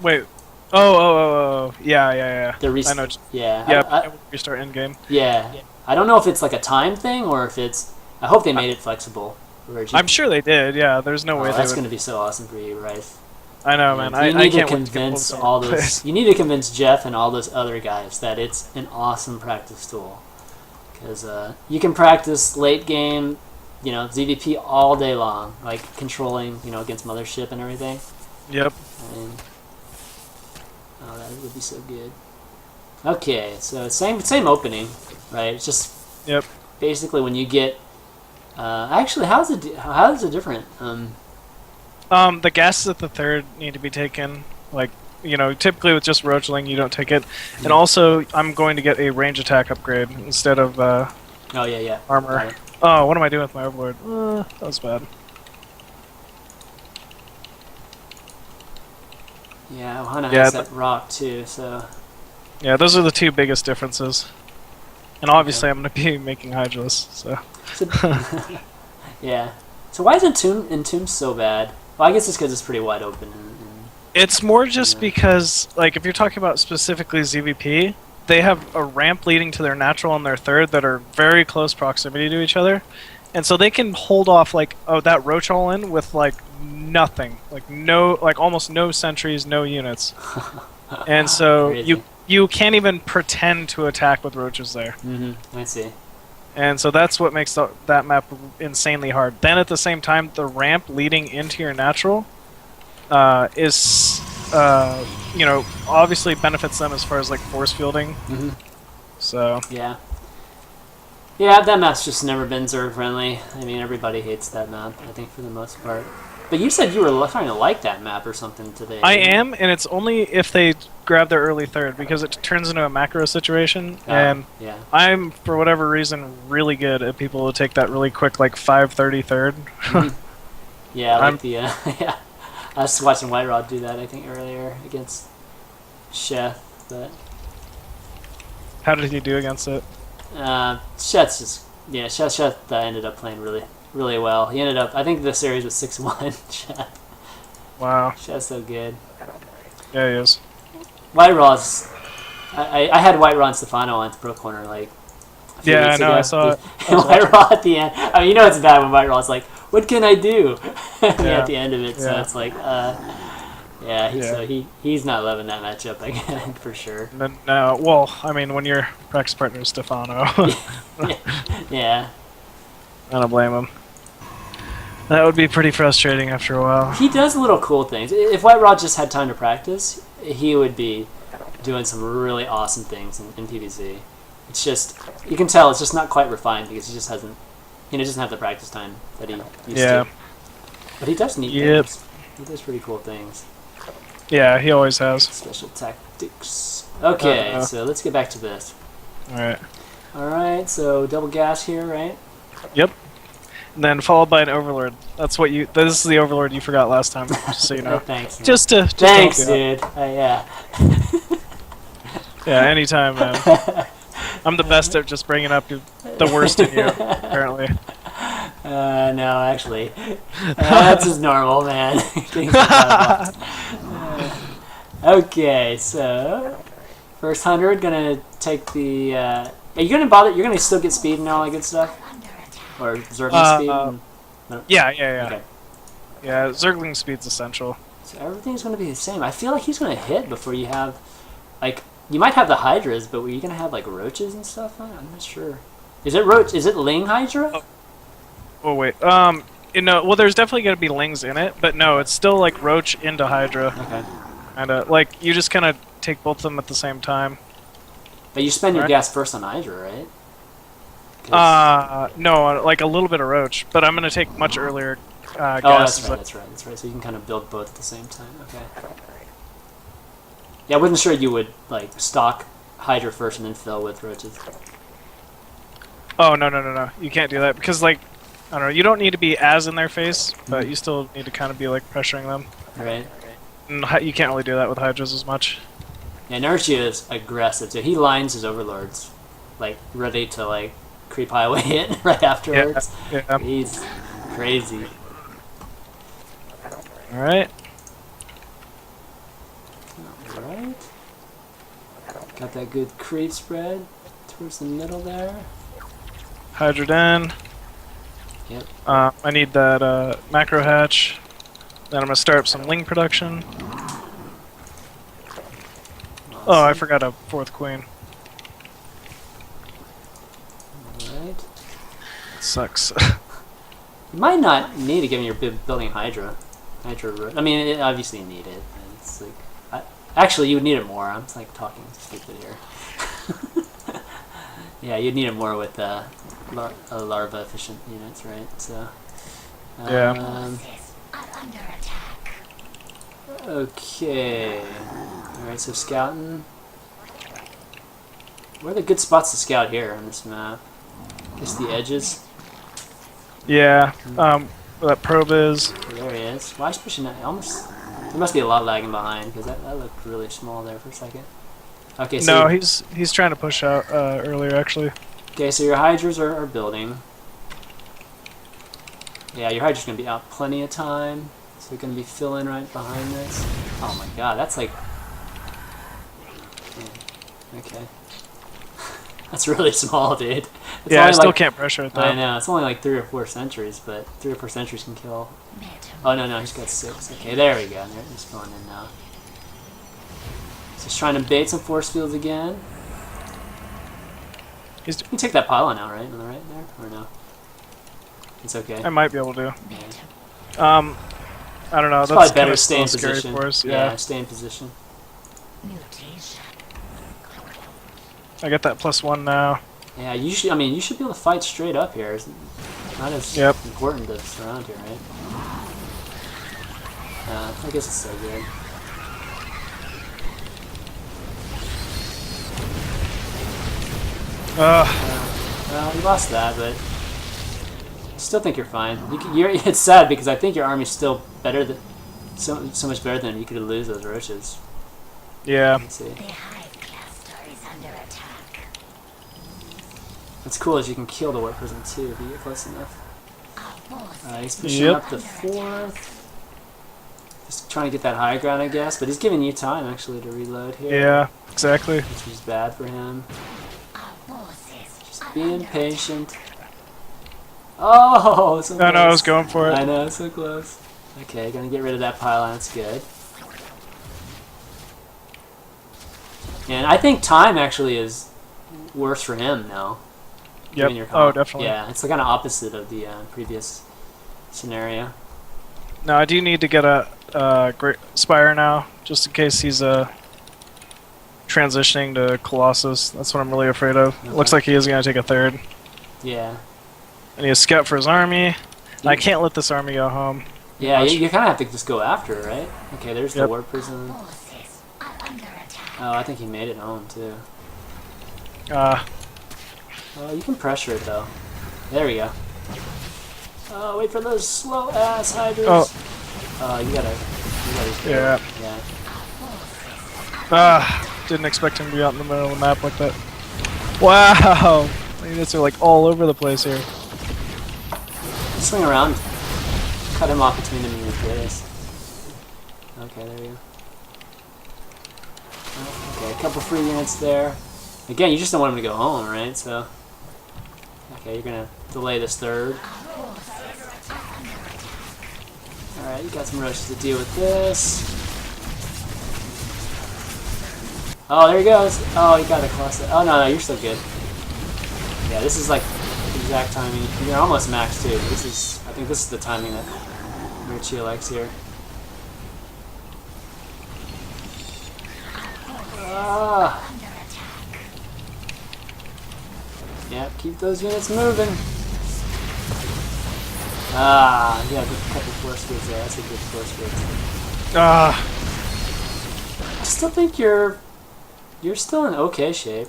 Wait. Oh. Yeah. I know. Yeah. Yeah, restart end game. Yeah. I don't know if it's, like, a time thing or if it's... I hope they made it flexible. I'm sure they did, yeah. There's no way they that's would... going to be so awesome for you, right? I know, man. You need I to can't convince all those. You need to convince Jeff and all those other guys that it's an awesome practice tool, because you can practice late game, you know, ZvP all day long, like controlling, you know, against Mothership and everything. Yep. And, oh, that would be so good. Okay, so same opening, right? It's just basically when you get. Actually, how is it different? The gases at the third need to be taken. Like, you know, typically with just Roachling, you don't take it. Yeah. And also, I'm going to get a range attack upgrade instead of armor. Right. Oh, what am I doing with my Overlord? That was bad. Yeah, Ohana has that rock too, so... Yeah, those are the 2 biggest differences. And obviously I'm going to be making Hydras, so... Yeah. So why is Entomb so bad? Well, I guess it's because it's pretty wide open. It's more just because, like, if you're talking about specifically ZvP, they have a ramp leading to their natural and their third that are very close proximity to each other. And so they can hold off, like, that Roach all-in with, like, nothing. Like, almost no sentries, no units. And so you can't even pretend to attack with Roaches there. I see. And so that's what makes that map insanely hard. Then at the same time, the ramp leading into your natural is, you know, obviously benefits them as far as like force fielding. So yeah, that map's just never been Zerg friendly. I mean, everybody hates that map, I think, for the most part. But you said you were trying to like that map or something today. I am, and it's only if they grab their early third, because it turns into a macro situation, and I'm, for whatever reason, really good at people who take that really quick, like 5:30 third. Yeah, I like the I was watching White Rod do that, I think, earlier against Chef, but How did he do against it? Chef's just Chef ended up playing really well. He ended up, I think the series was 6-1. Chef. Wow. Chef's so good. Yeah, he is. White Rod's. I had White Rod and Stefano on Pro Corner like. Yeah, I know. I saw it. And White Rod at the end. I mean, you know it's bad when White Rod's like, "What can I do?" At the end of it, so it's like, So he's not loving that matchup again for sure. No, well, I mean, when your practice partner is Stefano, Yeah. I don't blame him. That would be pretty frustrating after a while. He does little cool things. If White Rod just had time to practice, he would be doing some really awesome things in PvZ. It's just, you can tell it's just not quite refined because he just hasn't, doesn't have the practice time that he used to. But he does neat things. He does pretty cool things. Yeah, he always has. Special tactics. Okay, so let's get back to this. Alright. Alright, so double gas here, right? Yep. And then followed by an Overlord. This is the Overlord you forgot last time, just so you know. Thanks, man. Just Thanks, dude. Yeah. Yeah, anytime, man. I'm the best at just bringing up the worst in you, apparently. No, actually. That's just normal, man. Okay, so first 100, gonna take the... are you gonna bother... You're gonna still get speed and all that good stuff? Or Zergling speed? No? Yeah. Okay. Yeah, Zergling speed's essential. So everything's gonna be the same. I feel like he's gonna hit before you have... Like, you might have the Hydras, but were you gonna have, like, roaches and stuff? I'm not sure. Is it roach? Is it Ling Hydra? Oh wait. Well, there's definitely gonna be Lings in it, but no, it's still, like, roach into Hydra. Okay. And, like, you just kind of take both of them at the same time. But you spend your gas first on Hydra, right? No, like a little bit of roach, but I'm gonna take much earlier gas. Oh, that's right. So you can kind of build both at the same time. Okay. Yeah, I wasn't sure you would like stock Hydra first and then fill with roaches. Oh no! You can't do that because like I don't know. You don't need to be as in their face, but you still need to kind of be like pressuring them. Right. And you can't really do that with Hydras as much. Yeah, Nerchia is aggressive. So he lines his overlords, like ready to like creep highway it right afterwards. Yeah. He's crazy. All right. Alright. Got that good creep spread towards the middle there. Hydra Den. Yep. I need that macro hatch. Then I'm gonna start up some Ling production. Awesome. Oh, I forgot a 4th queen. Alright. Sucks. You might not need to give me your building Hydra. I mean, obviously you need it. And it's like, actually, you would need it more. I'm like talking stupid here. Yeah, you'd need it more with larva efficient units, right? So. Yeah. Okay. Alright, so scouting. Where are the good spots to scout here on this map? Just the edges. Yeah. Where that probe is. There he is. Why is he pushing that? Almost. There must be a lot lagging behind because that looked really small there for a second. Okay. So No, he's trying to push out earlier actually. Okay, so your Hydras are building. Yeah, your Hydra's gonna be out plenty of time. So they're gonna be filling right behind this. Oh my god, that's like. Yeah. Okay. That's really small, dude. It's Yeah, I still like, can't pressure it though. I know, it's only like 3 or 4 sentries, but 3 or 4 sentries can kill. Oh no, he's got 6. Okay, there we go. He's going in now. So he's trying to bait some force fields again. You can take that pylon out, right? On the right there? Or no? It's okay. I might be able to. Yeah. I don't know. It's That's probably better kind of stay in scary position. for us. Yeah, stay in position. I get that +1 now. Yeah, you should. I mean, you should be able to fight straight up here. It's not as important to surround here, right? I guess it's so good. Well, you lost that, but I still think you're fine. It's sad because I think your army's still better than. so much better than you could lose those roaches. Yeah. Let's see. What's cool is you can kill the warp prison too if you get close enough. He's pushing up the 4th. Just trying to get that high ground, I guess, but he's giving you time actually to reload here. Yeah, exactly. Which is bad for him. Just being patient. Oh, so close. I know, I was going for it. I know, it's so close. Okay, gonna get rid of that pylon, that's good. And I think time actually is worse for him now. Yep. Oh, definitely. Yeah, it's the kind of opposite of the previous scenario. No, I do need to get a Great Spire now, just in case he's transitioning to Colossus. That's what I'm really afraid of. Okay. Looks like he is going to take a 3rd. Yeah. I need a scout for his army. I can't let this army go home. Yeah, you kind of have to just go after it, right? Okay, there's the warp prison. Oh, I think he made it home, too. Oh, you can pressure it, though. There we go. Oh, wait for those slow-ass hydras. Oh, you gotta yeah. Yeah. Didn't expect him to be out in the middle of the map like that. Wow! Units are like all over the place here. Swing around. Cut him off between them and your face. Okay, there you go. Okay, a couple free units there. Again, you just don't want him to go home, right? So, okay, you're gonna delay this 3rd. Alright, you got some roaches to deal with this. Oh, there he goes. Oh, you got a cluster. Oh, no, you're still good. Yeah, this is like exact timing. You're almost max too. I think this is the timing that Mirchia likes here. Yeah, keep those units moving. Yeah, a couple force fields there. That's a good force field. I still think you're still in okay shape.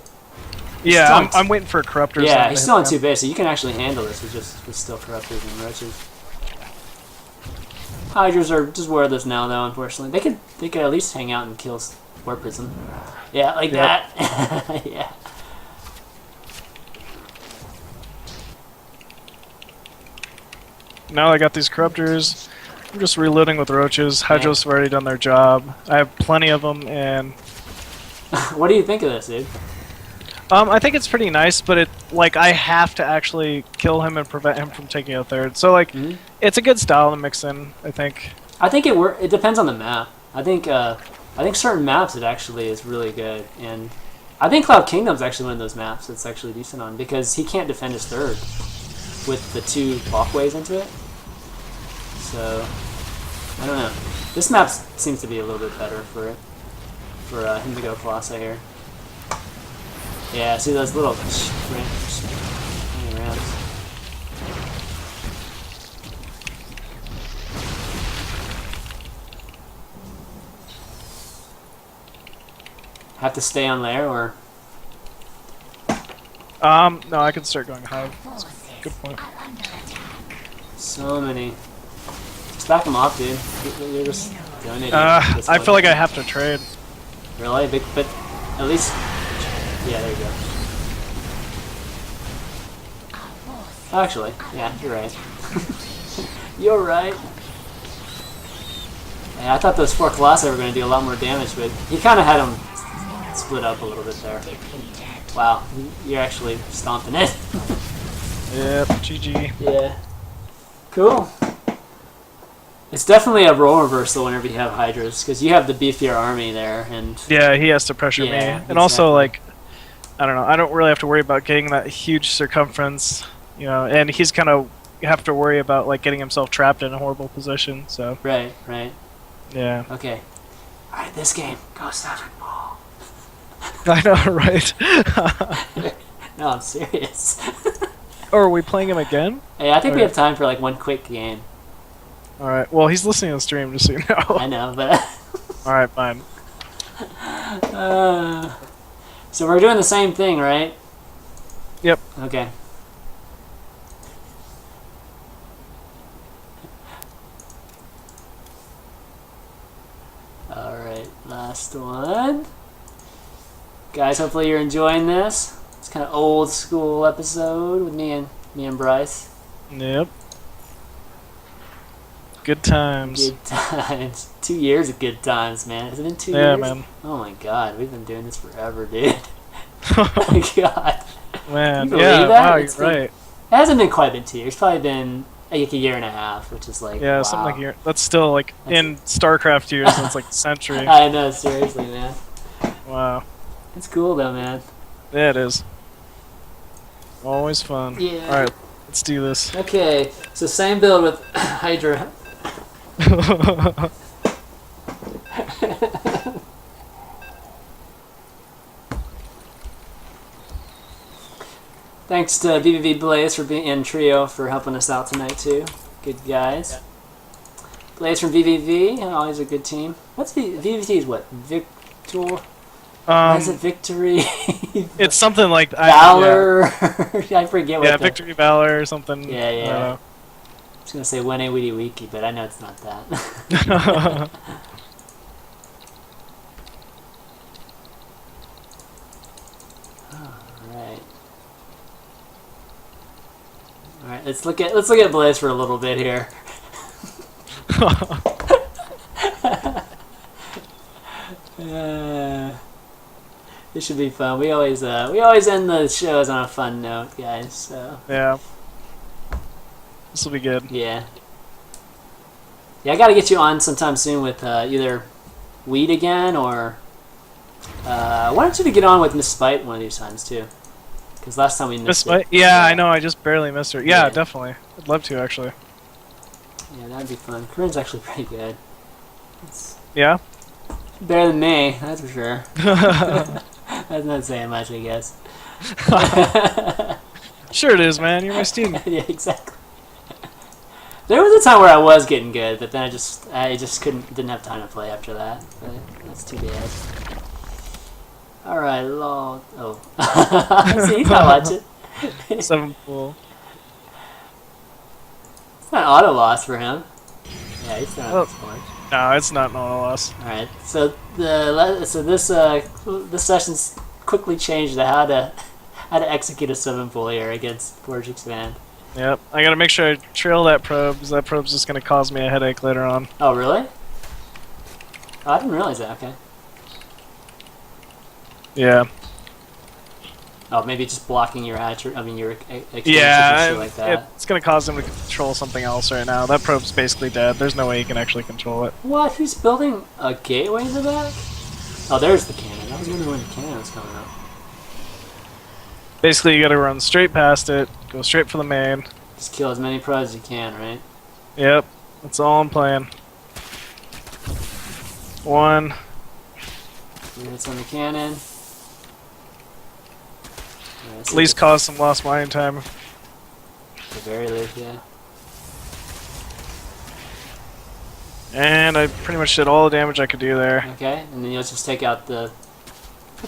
Yeah, I'm waiting for a corruptor. Yeah, he's still on 2 base, so you can actually handle this with still corruptors and roaches. Hydras are just where this now, though. Unfortunately, they could at least hang out and kill Warp Prison. Yeah, like that. Yeah. Now I got these corruptors. I'm just reloading with roaches. Hydros have already done their job. I have plenty of them, and what do you think of this, dude? I think it's pretty nice, but I have to actually kill him and prevent him from taking a 3rd. So it's a good style to mix in, I think. I think it depends on the map. I think certain maps it actually is really good, and I think Cloud Kingdom's actually one of those maps that's actually decent on, because he can't defend his 3rd with the 2 walkways into it. So I don't know. This map seems to be a little bit better for him to go Colossi here. Yeah, see those little hanging around. Have to stay on layer, or? No, I can start going high. That's a good point. So many. Just back them off, dude. You're just donating. I feel like I have to trade. Really? But at least... Yeah, there you go. Actually, yeah, you're right. You're right. Yeah, I thought those 4 Colossi were going to do a lot more damage, but he kind of had them split up a little bit there. Wow, you're actually stomping it. Yep, GG. Yeah. Cool. It's definitely a role reversal whenever you have Hydras, because you have the beefier army there, and... Yeah, he has to pressure me. And also, I don't know, I don't really have to worry about getting that huge circumference, and he's kind of have to worry about, getting himself trapped in a horrible position, so... Right. Yeah. Okay. Alright, this game, go Savage Ball. I know, right? No, I'm serious. Oh, are we playing him again? Hey, I think we have time for one quick game. Alright, well, he's listening to the stream, just so you know. I know, but... Alright, fine. So we're doing the same thing, right? Yep. Okay. Last one. Guys, hopefully you're enjoying this. It's kind of old school episode with me and Bryce. Yep. Good times. Good times. 2 years of good times, man. Has it been 2 years? Yeah, man. Oh my god, we've been doing this forever, dude. Oh my god. Man, You believe yeah, that? wow, It's you're been- right. It hasn't been quite been 2 years. It's probably been like a year and a half, which is like, Yeah, wow. something like here. That's still like in StarCraft years. That's like a century. I know, seriously, man. Wow. It's cool though, man. Yeah, it is. Always fun. Yeah. All right, let's do this. Okay, so same build with Hydra. Thanks to ZvP Blaze for being in trio for helping us out tonight too. Good guys. Yeah. Blaze from VVV, always a good team. What's VVT is what? Victor? Why is it Victory? It's something like Valor. I forget what. Yeah, Victory Valor or something. Yeah, yeah. I I was gonna say Wene Witty Wiki, but I know it's not that. don't know. All right, let's look at Blaze for a little bit here. This should be fun. We always end the shows on a fun note, guys. So Yeah. This will be good. yeah, I got to get you on sometime soon with either Weed again or why don't you get on with Miss Spite one of these times too? Because last time we missed it. Yeah, I know. I just barely missed her. Yeah, Yeah. definitely. I'd love to actually. Yeah, that'd be fun. Corinne's actually pretty good. It's Yeah. better than me, that's for sure. That's not saying much, I guess. Sure it is, man. You're my student. Yeah, exactly. There was a time where I was getting good, but then I just didn't have time to play after that. But that's too bad. All right, lol. Oh, see, he's not watching. 7 pool. It's not auto loss for him. Yeah, he's not Oh. smart. No, it's not no loss. All right, so this session's quickly changed to how to execute a 7 pool here against Forge Expand. Yep. I gotta make sure I trail that probe, because that probe's just gonna cause me a headache later on. Oh, really? Oh, I didn't realize that. Okay. Yeah. Oh, maybe just blocking your hatcher. I mean, your expansions Yeah, and shit like that. it's gonna cause him to control something else right now. That probe's basically dead. There's no way he can actually control it. What? Who's building a gateway in the back? Oh, there's the cannon. I was wondering when the cannon was coming up. Basically, you gotta run straight past it, go straight for the main. Just kill as many pros as you can, right? Yep. That's all I'm playing. 1. 3 hits on the cannon. Alright, At least cause some lost mining time. at the very least, yeah. And I pretty much did all the damage I could do there. Okay, and then you'll just take out the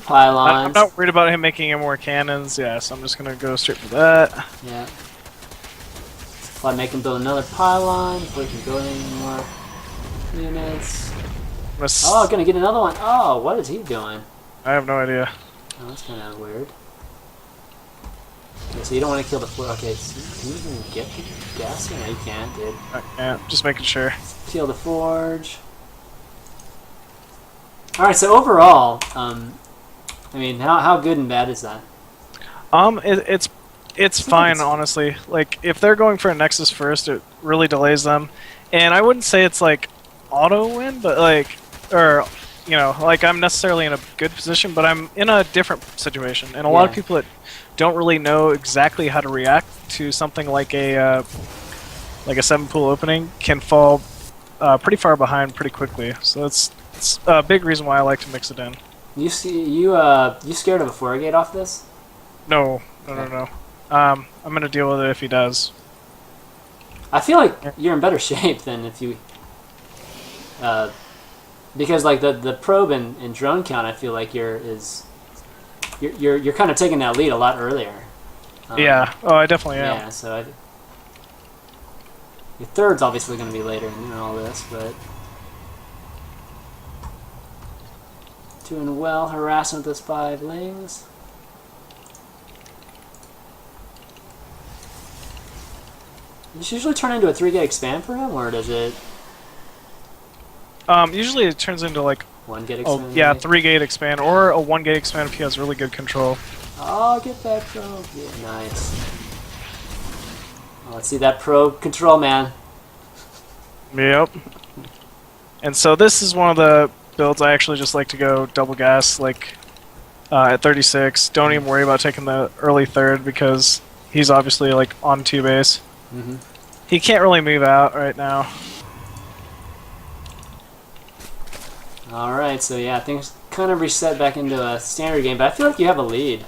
pylons. I'm not worried about him making any more cannons, yeah, so I'm just gonna go straight for that. Yeah. Probably make him build another pylon before he can build any more units. Oh, gonna get another one. Oh, what is he doing? I have no idea. Oh, that's kind of weird. Okay, so you don't want to kill the floor. Okay, so can you even get the gas? No, you can't, dude. I can't, just making sure. Kill the forge. Alright, so overall, I mean, how good and bad is that? It's fine, honestly. Like, if they're going for a Nexus first, it really delays them. And I wouldn't say it's like auto win, but like, or you know, like I'm necessarily in a good position, but I'm in a different situation. And a lot of people that don't really know exactly how to react to something like a 7 pool opening can fall pretty far behind pretty quickly. So it's a big reason why I like to mix it in. You scared of a 4-gate off this? No. I'm gonna deal with it if he does. I feel like you're in better shape than if you, because like the probe and drone count, I feel like you're kind of taking that lead a lot earlier. Yeah. Oh, I definitely am. Yeah. So your third's obviously going to be later in all this, but Doing well, harassing with those 5 lings. Does this usually turn into a 3-gate expand for him, or does it? Usually it turns into like 1-gate expand? oh yeah, 3-gate expand or a 1-gate expand if he has really good control. Oh, get that probe. Yeah, nice. Oh, let's see that probe control, man. Yep. And so this is one of the builds I actually just like to go double gas, like at 36. Don't even worry about taking the early third because he's obviously like on 2 base. Mm-hmm. He can't really move out right now. Alright, so yeah, things kind of reset back into a standard game, but I feel like you have a lead.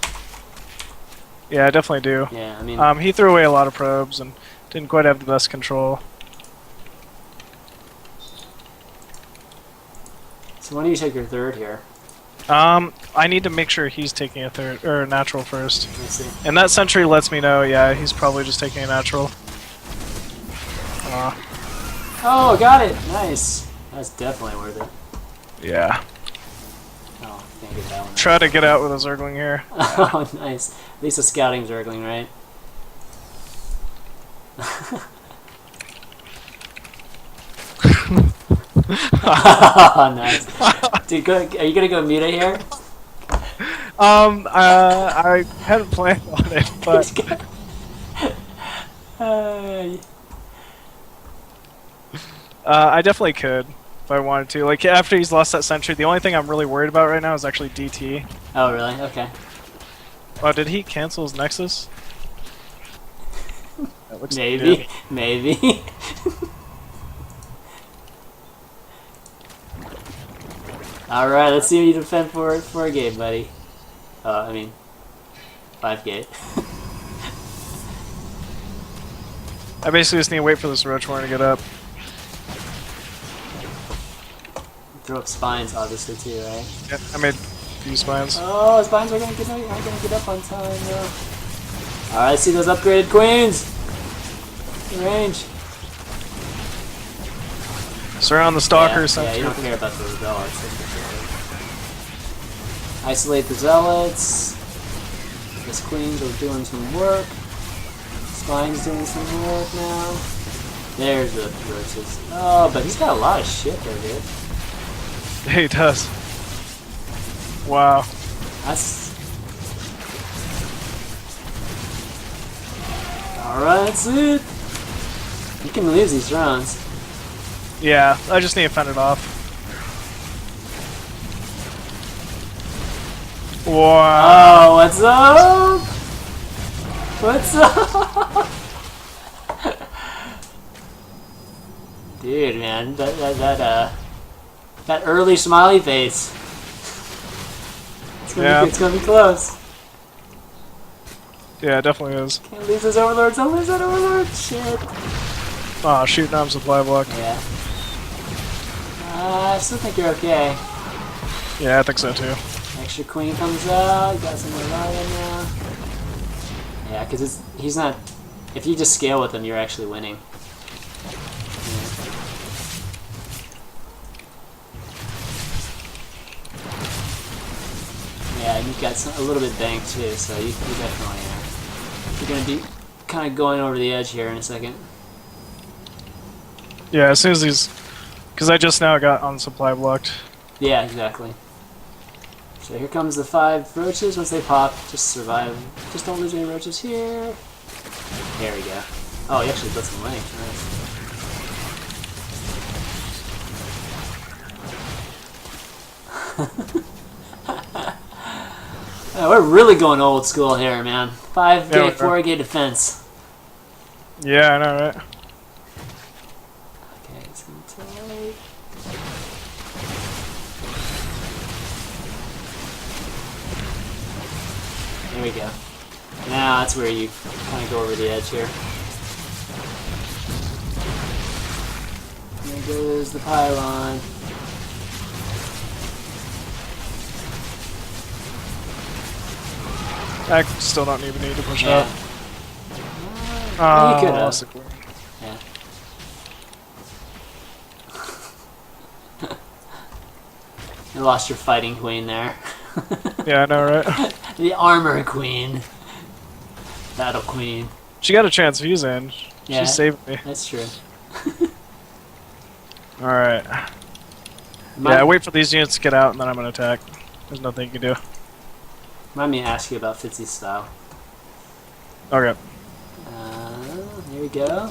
Yeah, I definitely do. Yeah, I mean... he threw away a lot of probes and didn't quite have the best control. So when do you take your third here? I need to make sure he's taking a third, or a natural first. Let's see. And that sentry lets me know, yeah, he's probably just taking a natural. Oh, got it! Nice. That's definitely worth it. Yeah. Oh, can't get that one. Try to get out with a Zergling here. Oh, nice. At least a scouting Zergling, right? Oh, nice. Dude, are you gonna go Muta here? I hadn't planned on it, but I definitely could if I wanted to. Like after he's lost that sentry, the only thing I'm really worried about right now is actually DT. Oh, really? Okay. Oh, did he cancel his Nexus? That looks Maybe. good. Maybe. Alright, let's see what you defend for a gate, buddy. I mean, 5-gate. I basically just need to wait for this Roach Warren to get up. Throw up spines, obviously, too, right? Yeah, I made a few spines. Oh, spines are gonna get up on time, though. Alright, see those upgraded queens! In range. Surround the Stalkers. Yeah, you don't care about those zealots. Isolate the zealots. This queens are doing some work. Spine's doing some work now. There's the roaches. Oh, but he's got a lot of shit there, dude. Yeah, he does. Wow. That's... Alright, that's it. You can lose these rounds. Yeah, I just need to fend it off. Wow. Oh, what's up? What's up? Dude, man, that early smiley face. It's gonna be close. Yeah, it definitely is. Can't lose those overlords. Don't lose that overlord. Shit. Oh, shoot, now I'm supply blocked. Yeah. I still think you're okay. Yeah, I think so too. Extra queen comes out. You got some Mariah now. Yeah, because he's not. If you just scale with him, you're actually winning. Yeah, you've got a little bit banked too, so you definitely are. You're gonna be kind of going over the edge here in a second. Yeah, as soon as he's... Because I just now got on supply blocked. Yeah, exactly. So here comes the 5 roaches. Once they pop, just survive. Just don't lose any roaches here. There we go. Oh, he actually put some length. Nice. We're really going old school here, man. 5-gate, 4-gate defense. Yeah, I know, right? Okay, it's gonna take... There we go. Now that's where you kind of go over the edge here. There goes the pylon. I still don't even need to push Yeah. up. You could have. Yeah. You lost your fighting queen there. Yeah, I know, right? The armor queen. Battle queen. She got a transfuse in. Yeah, She saved me. that's true. Alright. Yeah, wait for these units to get out and then I'm gonna attack. There's nothing you can do. Remind me to ask you about Fitzy's style. Okay. Here we go.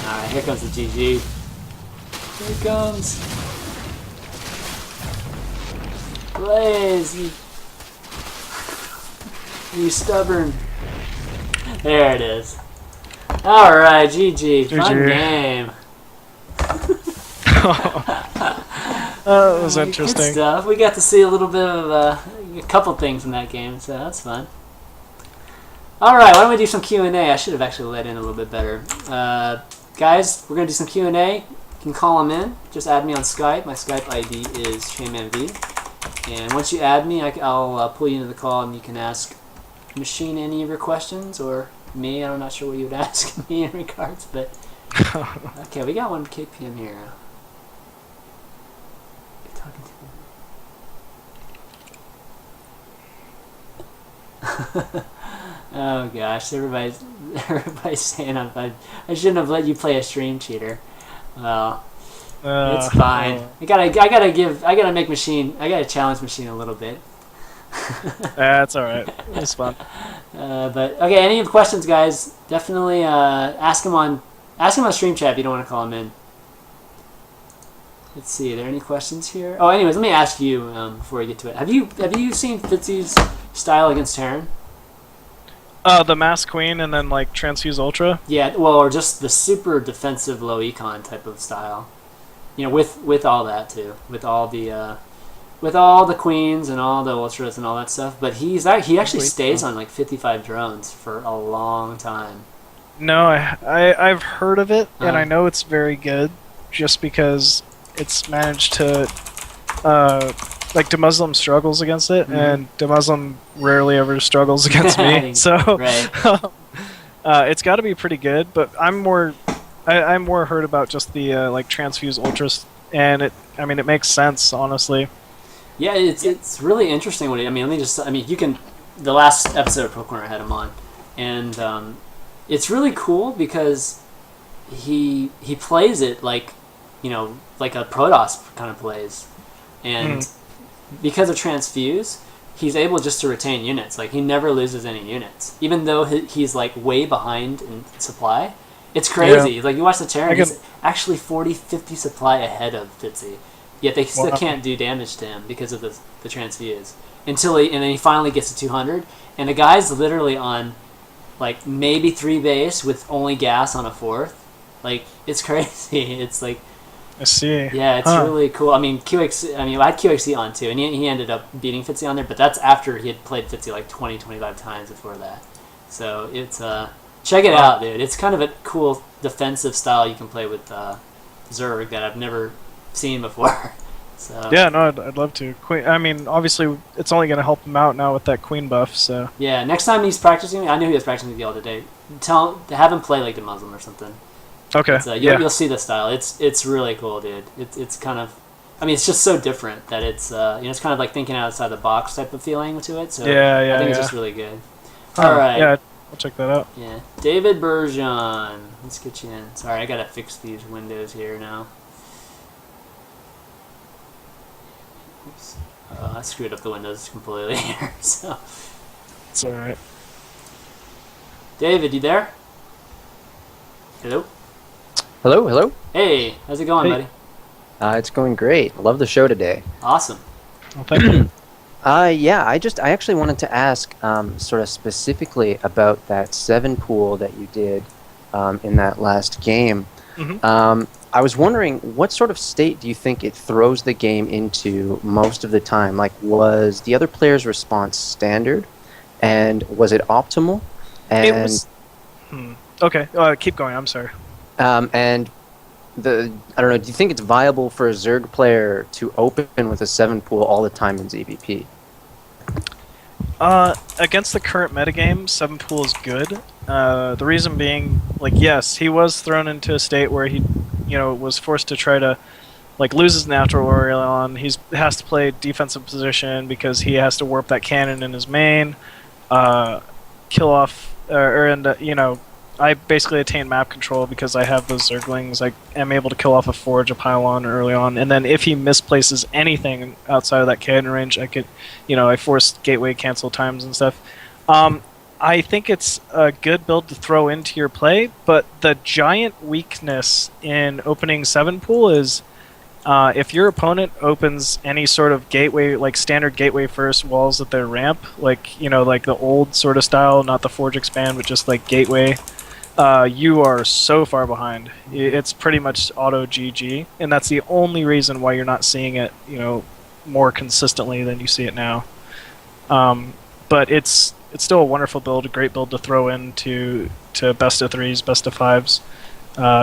Alright, here comes the GG. Here it comes. Blaze, you stubborn. There it is. Alright, GG. Fun game. That was interesting. Good stuff. We got to see a little bit of a couple things in that game, so that's fun. Alright, why don't we do some Q&A? I should have actually let in a little bit better. Guys, we're going to do some Q&A. You can call them in. Just add me on Skype. My Skype ID is ChanmanV. And once you add me, I'll pull you into the call and you can ask Machine any of your questions, or me. I'm not sure what you would ask me in regards, but... Okay, we got one KPM here. Talking to oh gosh, everybody's saying I shouldn't have let you play a stream cheater. Well, it's fine. I gotta challenge Machine a little bit. That's alright. It's fun. But okay, any questions, guys? Definitely ask him on stream chat if you don't want to call him in. Let's see. Are there any questions here? Oh, anyways, let me ask you before we get to it. Have you seen Fitzy's style against Terran? The Mass Queen and then like Transfuse Ultra. Yeah, well, or just the super defensive low econ type of style. You know, with all that too, with all the queens and all the ultras and all that stuff. But he actually stays on like 55 drones for a long time. No, I've heard of it and I know it's very good, just because it's managed to like DeMuslim struggles against it, and DeMuslim rarely ever struggles against me. So it's got to be pretty good. But I'm more heard about just the like Transfuse Ultras, and it makes sense, honestly. Yeah, it's really interesting. Let me you can. The last episode of Pro Corner I had him on, and it's really cool because he plays it like, you know, like a Protoss kind of plays, and because of Transfuse, he's able just to retain units. Like, he never loses any units, even though he's like way behind in supply. It's crazy. Yeah. Like, you watch the Terran, he's actually 40-50 supply ahead of Fitzy, yet they still can't do damage to him because of the Transfuse and then he finally gets to 200, and the guy's literally on like maybe 3 base with only gas on a 4th. Like, it's crazy. It's like, I see. Yeah, it's really cool. I had QXC on too, and he ended up beating Fitzy on there, but that's after he had played Fitzy like 20-25 times before that. So it's check it out, dude. It's kind of a cool defensive style you can play with Zerg that I've never seen before. So yeah, no, I'd love to. Queen. Obviously, it's only going to help him out now with that Queen buff. So yeah, next time he's practicing, I knew he was practicing with y'all today. Have him play like the Muslim or something. Okay. You'll see the style. It's really cool, dude. It's kind of, it's just so different that it's it's kind of like thinking outside the box type of feeling to it. So I think it's just really good. All right. Yeah, I'll check that out. Yeah, David Bergeon. Let's get you in. Sorry, I gotta fix these windows here now. Oops. I screwed up the windows completely here. So it's all right. David, you there? Hello. Hello. Hey, how's it going, buddy? It's going great. I love the show today. Awesome. Well, thank you. Yeah, I actually wanted to ask sort of specifically about that 7 pool that you did in that last game. I was wondering, what sort of state do you think it throws the game into most of the time? Like, was the other player's response standard, and was it optimal? And it was. Okay, keep going. I'm sorry. And I don't know, do you think it's viable for a Zerg player to open with a 7 pool all the time in ZvP? Against the current metagame, 7 pool is good. The reason being, like, yes, he was thrown into a state where he was forced to try to lose his natural early on. He has to play defensive position because he has to warp that cannon in his main, kill off, I basically attain map control because I have those Zerglings. I am able to kill off a Forge, a Pylon early on, and then if he misplaces anything outside of that cannon range, I force gateway cancel times and stuff. I think it's a good build to throw into your play, but the giant weakness in opening 7 pool is if your opponent opens any sort of gateway, like standard gateway first walls at their ramp, like the old sort of style, not the Forge expand, but just like gateway, you are so far behind. It's pretty much auto GG, and that's the only reason why you're not seeing it, more consistently than you see it now. But it's still a wonderful build, a great build to throw into best of 3s, best of 5s,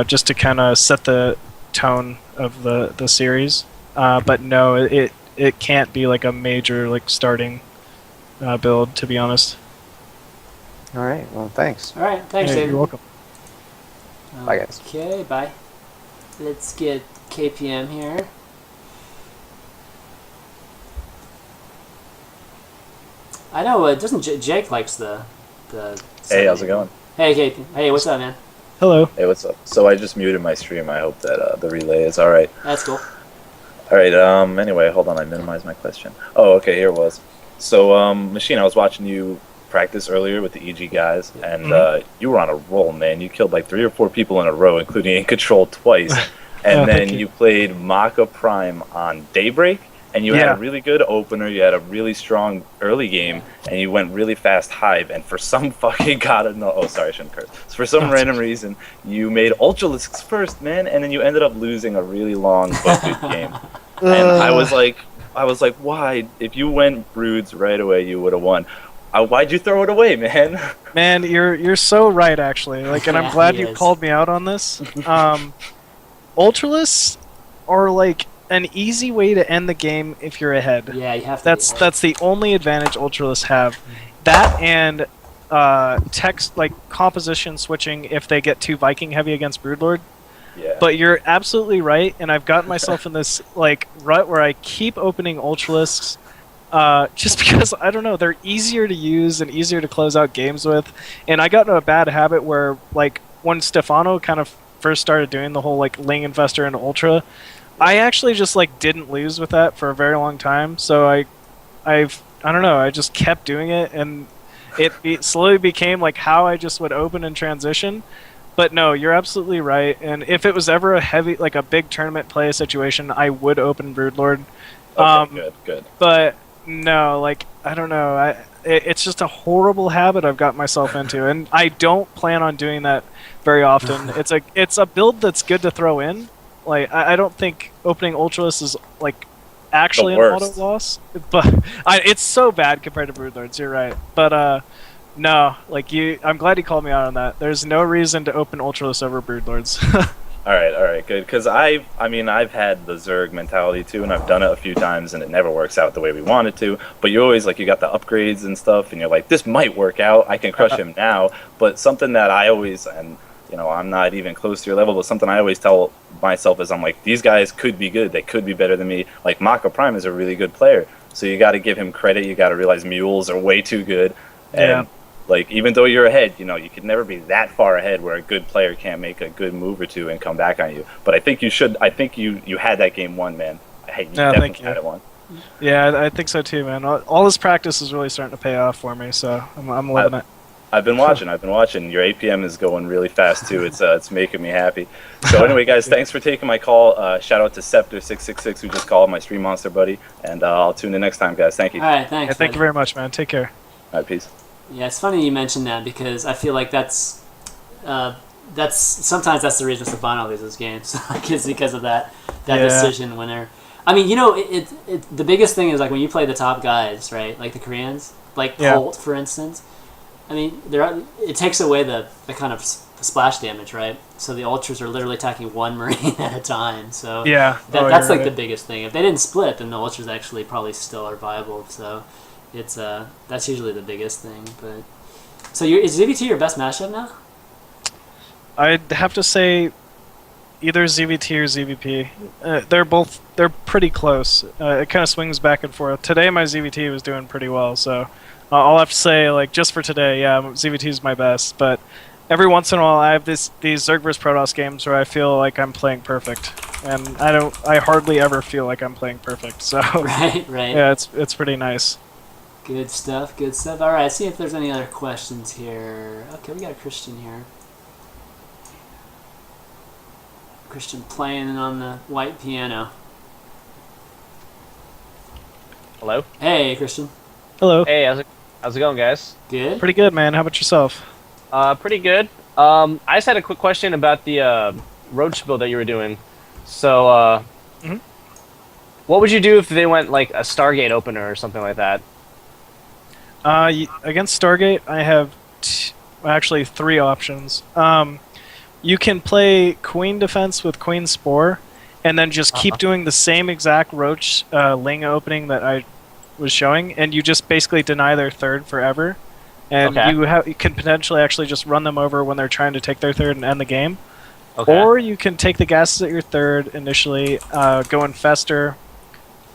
just to kind of set the tone of the series. But no, it can't be like a major starting build, to be honest. All right. Well, thanks. All right, thanks, Yeah, David. you're welcome. Bye, guys. Okay, bye. Let's get KPM here. I know. Doesn't Jake likes the? Hey, how's it going? Hey, KPM. Hey, what's up, man? Hello. Hey, what's up? So I just muted my stream. I hope that the relay is all right. That's cool. All right. Anyway, hold on. I minimized my question. Oh, okay. Here it was. So, Machine, I was watching you practice earlier with the EG guys, and you were on a roll, man. You killed like 3 or 4 people in a row, including in control twice. And then you played Maka Prime on Daybreak, and you had a really good opener. You had a really strong early game, and you went really fast Hive. And for some fucking sorry, I shouldn't curse. For some random reason, you made Ultralisks first, man, and then you ended up losing a really long Buckboot game. And I was like, why? If you went Broods right away, you would have won. Why'd you throw it away, man? Man, you're so right, actually. And I'm glad you called me out on this. Ultralisks are an easy way to end the game if you're ahead. Yeah, you have to. That's the only advantage Ultralisks have. That and text composition switching if they get too Viking heavy against Broodlord. Yeah. But you're absolutely right, and I've gotten myself in this rut where I keep opening Ultralisks. Just because, I don't know, they're easier to use and easier to close out games with. And I got into a bad habit where, when Stefano kind of first started doing the whole, Ling Infestor and Ultra, I actually just, didn't lose with that for a very long time. So I don't know, I just kept doing it, and it slowly became, how I just would open and transition. But no, you're absolutely right. And if it was ever a big tournament play situation, I would open Broodlord. Okay, good. But no, I don't know. It's just a horrible habit I've got myself into, and I don't plan on doing that very often. It's a build that's good to throw in. I don't think opening Ultralisk is actually an auto loss, but it's so bad compared to Broodlords. You're right, but no, I'm glad you called me out on that. There's no reason to open Ultralisk over Broodlords. All right, good. Because I've had the Zerg mentality too, and I've done it a few times, and it never works out the way we want it to. But you always you got the upgrades and stuff, and you're like, this might work out. I can crush him now. But something that I always, and I'm not even close to your level, but something I always tell myself is, I'm like, these guys could be good. They could be better than me. Maka Prime is a really good player, so you got to give him credit. You got to realize mules are way too good, and even though you're ahead, you could never be that far ahead where a good player can't make a good move or two and come back on you. But I think you should. I think you had that game won, man. You definitely had it won. Yeah, I think so too, man. All this practice is really starting to pay off for me, so I'm loving it. I've been watching. Your APM is going really fast too. It's making me happy. So anyway, guys, thanks for taking my call. Shout out to Scepter666 who just called, my stream monster buddy, and I'll tune in next time, guys. Thank you. All right, thanks. Yeah, thank you very much, man. Take care. All right, peace. Yeah, it's funny you mentioned that because I feel like that's sometimes that's the reason Stefano loses games. It's because of that decision when they're. I mean, the biggest thing is when you play the top guys, right? The Koreans, Colt, for instance. I mean, it takes away the kind of the splash damage, right? So the Ultras are literally attacking one Marine at a time. So that's the biggest thing. If they didn't split, then the Ultras actually probably still are viable. So it's that's usually the biggest thing. But so is ZvT your best matchup now? I'd have to say either ZVT or ZvP. They're pretty close. It kind of swings back and forth. Today my ZVT was doing pretty well, so I'll have to say, like, just for today, yeah, ZVT is my best. But every once in a while, I have these Zerg vs Protoss games where I feel like I'm playing perfect, and I hardly ever feel like I'm playing perfect. So Right. yeah, it's pretty nice. Good stuff. Good stuff. All right. See if there's any other questions here. Okay, we got a Christian here. Christian playing on the white piano. Hello. Hey, Christian. Hello. Hey, how's it going, guys? Good. Pretty good, man. How about yourself? Pretty good. I just had a quick question about the roach build that you were doing. So, Mhm. what would you do if they went like a Stargate opener or something like that? Against Stargate, I have actually 3 options. You can play Queen Defense with Queen Spore, and then just keep doing the same exact Roach Ling opening that I was showing, and you just basically deny their third forever. And Okay. you can potentially actually just run them over when they're trying to take their third and end the game. Okay. Or you can take the gases at your third initially, go and fester.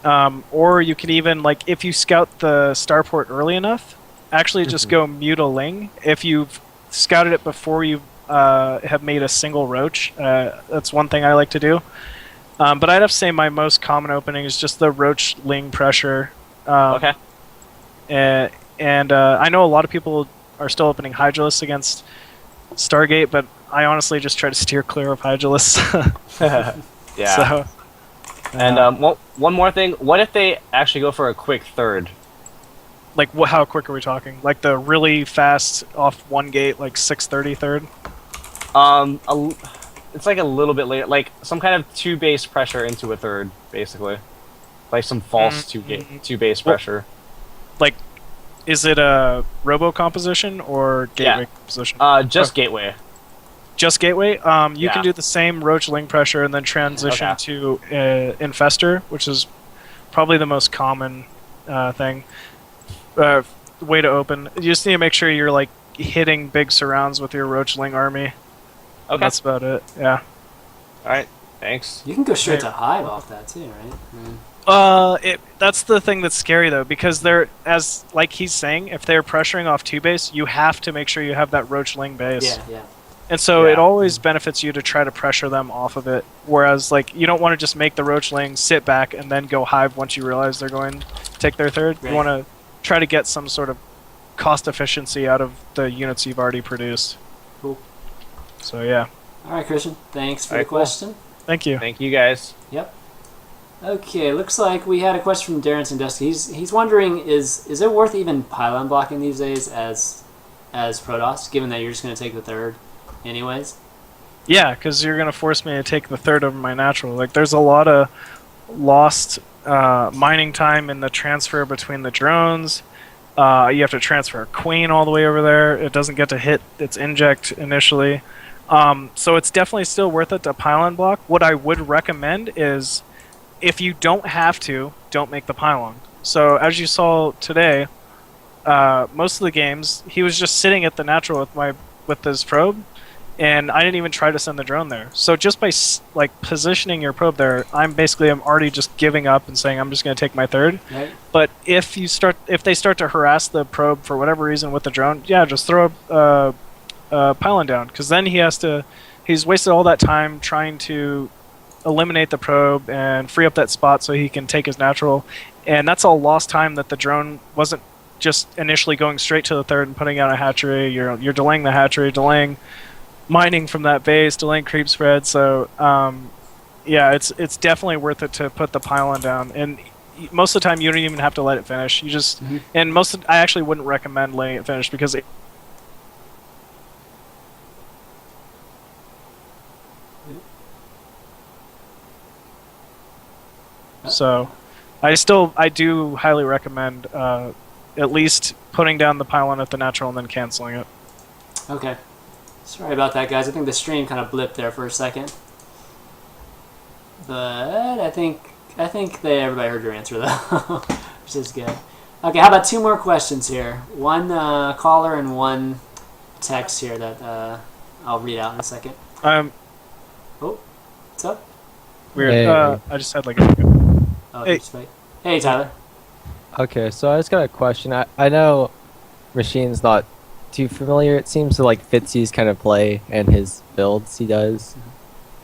Or you can even, like, if you scout the starport early enough, actually just go mute a Ling. If you've scouted it before you have made a single Roach, that's one thing I like to do. But I'd have to say my most common opening is just the Roach Ling pressure. Okay. And I know a lot of people are still opening Hydralisk against Stargate, but I honestly just try to steer clear of Hydralisk. Yeah. So, And one more thing. What if they actually go for a quick third? like, how quick are we talking? Like the really fast off one gate, like 6:30 third? It's like a little bit later, like some kind of 2 base pressure into a third, basically, like some false 2 base pressure. Like, is it a robo composition or gateway composition? Just gateway. Just gateway. You Yeah. can do the same Roach Ling pressure and then transition to Infester, which is probably the most common thing. Way to open. You just need to make sure you're like hitting big surrounds with your Roach Ling army. Okay. That's about it. Yeah. All right. Thanks. You can go straight to Hive off that too, right? I mean, That's the thing that's scary though, because they're, as like he's saying, if they're pressuring off 2 base, you have to make sure you have that Roach Ling base. yeah. And so Yeah. it always benefits you to try to pressure them off of it. Whereas, like, you don't want to just make the Roach Ling sit back and then go Hive once you realize they're going to take their third. Right. You want to try to get some sort of cost efficiency out of the units you've already produced. Cool. So yeah, All right, Christian. Thanks for All the right, cool. question. thank you. Thank you, guys. Yep. Okay, looks like we had a question from Darren Sandusky. He's wondering, is it worth even pylon blocking these days as Protoss, given that you're just going to take the third anyways? Yeah, because you're going to force me to take the third over my natural. Like, there's a lot of lost mining time in the transfer between the drones. You have to transfer a Queen all the way over there. It doesn't get to hit its inject initially. So it's definitely still worth it to pylon block. What I would recommend is, if you don't have to, don't make the pylon. So as you saw today, most of the games, he was just sitting at the natural with his probe, and I didn't even try to send the drone there. So just by like positioning your probe there, I'm already just giving up and saying I'm just going to take my third. Right. But if they start to harass the probe for whatever reason with the drone, yeah, just throw a pylon down, because then he's wasted all that time trying to eliminate the probe and free up that spot so he can take his natural, and that's all lost time that the drone wasn't just initially going straight to the third and putting out a hatchery. You're delaying the hatchery, delaying mining from that base, delaying creep spread. So yeah, it's definitely worth it to put the pylon down, and most of the time you don't even have to let it finish. You just and I actually wouldn't recommend letting it finish, because so I do highly recommend at least putting down the pylon at the natural and then canceling it. Okay. Sorry about that, guys. I think the stream kind of blipped there for a second. But I think everybody heard your answer, though, which is good. Okay, how about 2 more questions here? One caller and one text here that I'll read out in a second. Um, Oh, What's up? Weird. Hey. I just had like a... Oh, Hey. respect. Hey, Tyler. Okay, so I just got a question. I know Machine's not too familiar. It seems to like Fitzy's kind of play and his builds he does.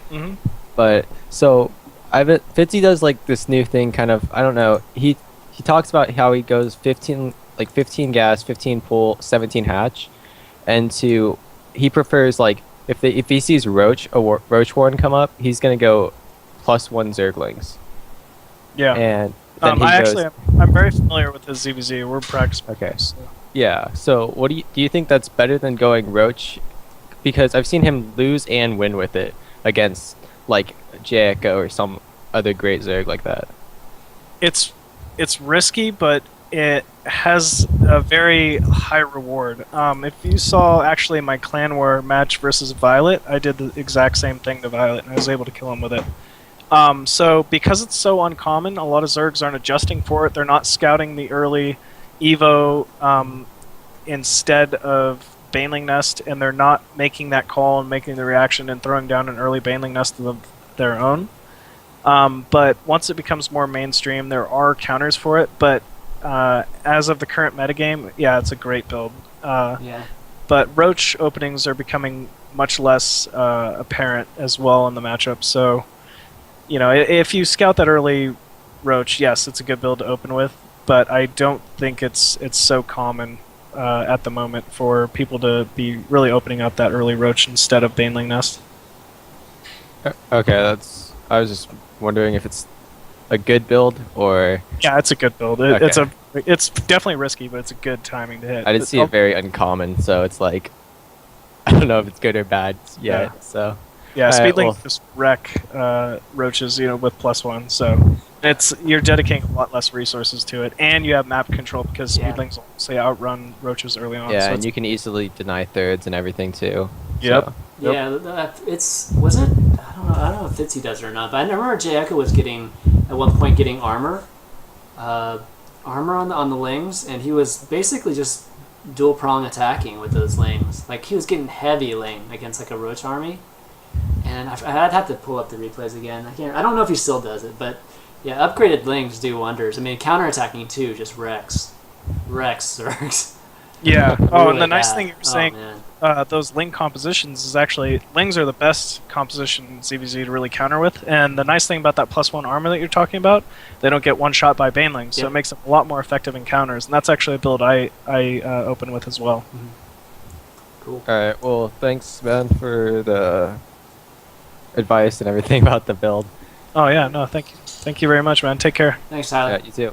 hmm But so Fitzy does like this new thing kind of, I don't know. He talks about how he goes 15 gas, 15 pull, 17 hatch, and he prefers like if he sees Roach Warren come up, he's gonna go +1 Zerglings. Yeah. And then I'm very familiar with his ZvZ. We're practice. Okay. So. Yeah. So, what do you think that's better than going Roach? Because I've seen him lose and win with it against like Jayaka or some other great Zerg like that. It's risky, but it has a very high reward. If you saw actually my Clan War match versus Violet, I did the exact same thing to Violet, and I was able to kill him with it. So because it's so uncommon, a lot of Zergs aren't adjusting for it. They're not scouting the early Evo instead of Baneling Nest, and they're not making that call and making the reaction and throwing down an early Baneling Nest of their own. But once it becomes more mainstream, there are counters for it. But as of the current metagame, yeah, it's a great build. Yeah. But Roach openings are becoming much less apparent as well in the matchup. So, you know, if you scout that early Roach, yes, it's a good build to open with. But I don't think it's so common at the moment for people to be really opening up that early Roach instead of Baneling Nest. Okay, I was just wondering if it's a good build or... Yeah, it's a good build. Okay. It's definitely risky, but it's a good timing to hit. I did see it very uncommon, so it's like I don't know if it's good or bad yet. Yeah. So yeah, Alright, Speedlink well- just wreck Roaches, with +1. So you're dedicating a lot less resources to it, and you have map control because Yeah. Speedlinks say outrun Roaches early on. yeah, so and it's- you can easily deny thirds and everything too. Yep. So, Yeah, was it? I don't know if Fitzy does it or not, but I remember Jayaka was at one point getting armor on the lings, and he was basically just dual prong attacking with those lings. Like he was getting heavy ling against like a Roach army, and I'd have to pull up the replays again. I don't know if he still does it, but yeah, upgraded lings do wonders. I mean, counterattacking too just wrecks Zergs. Yeah. Oh, Really and the nice bad. thing you were Oh, saying, man. those Ling compositions is actually Lings are the best composition in ZvZ to really counter with. And the nice thing about that +1 armor that you're talking about, they don't get one shot by Banelings, so Yep. it makes them a lot more effective in counters. And that's actually a build I open with as well. Cool. all right. Well, thanks, man, for the advice and everything about the build. Oh yeah, no, thank you very much, man. Take care. Thanks, Tyler. Yeah, you too.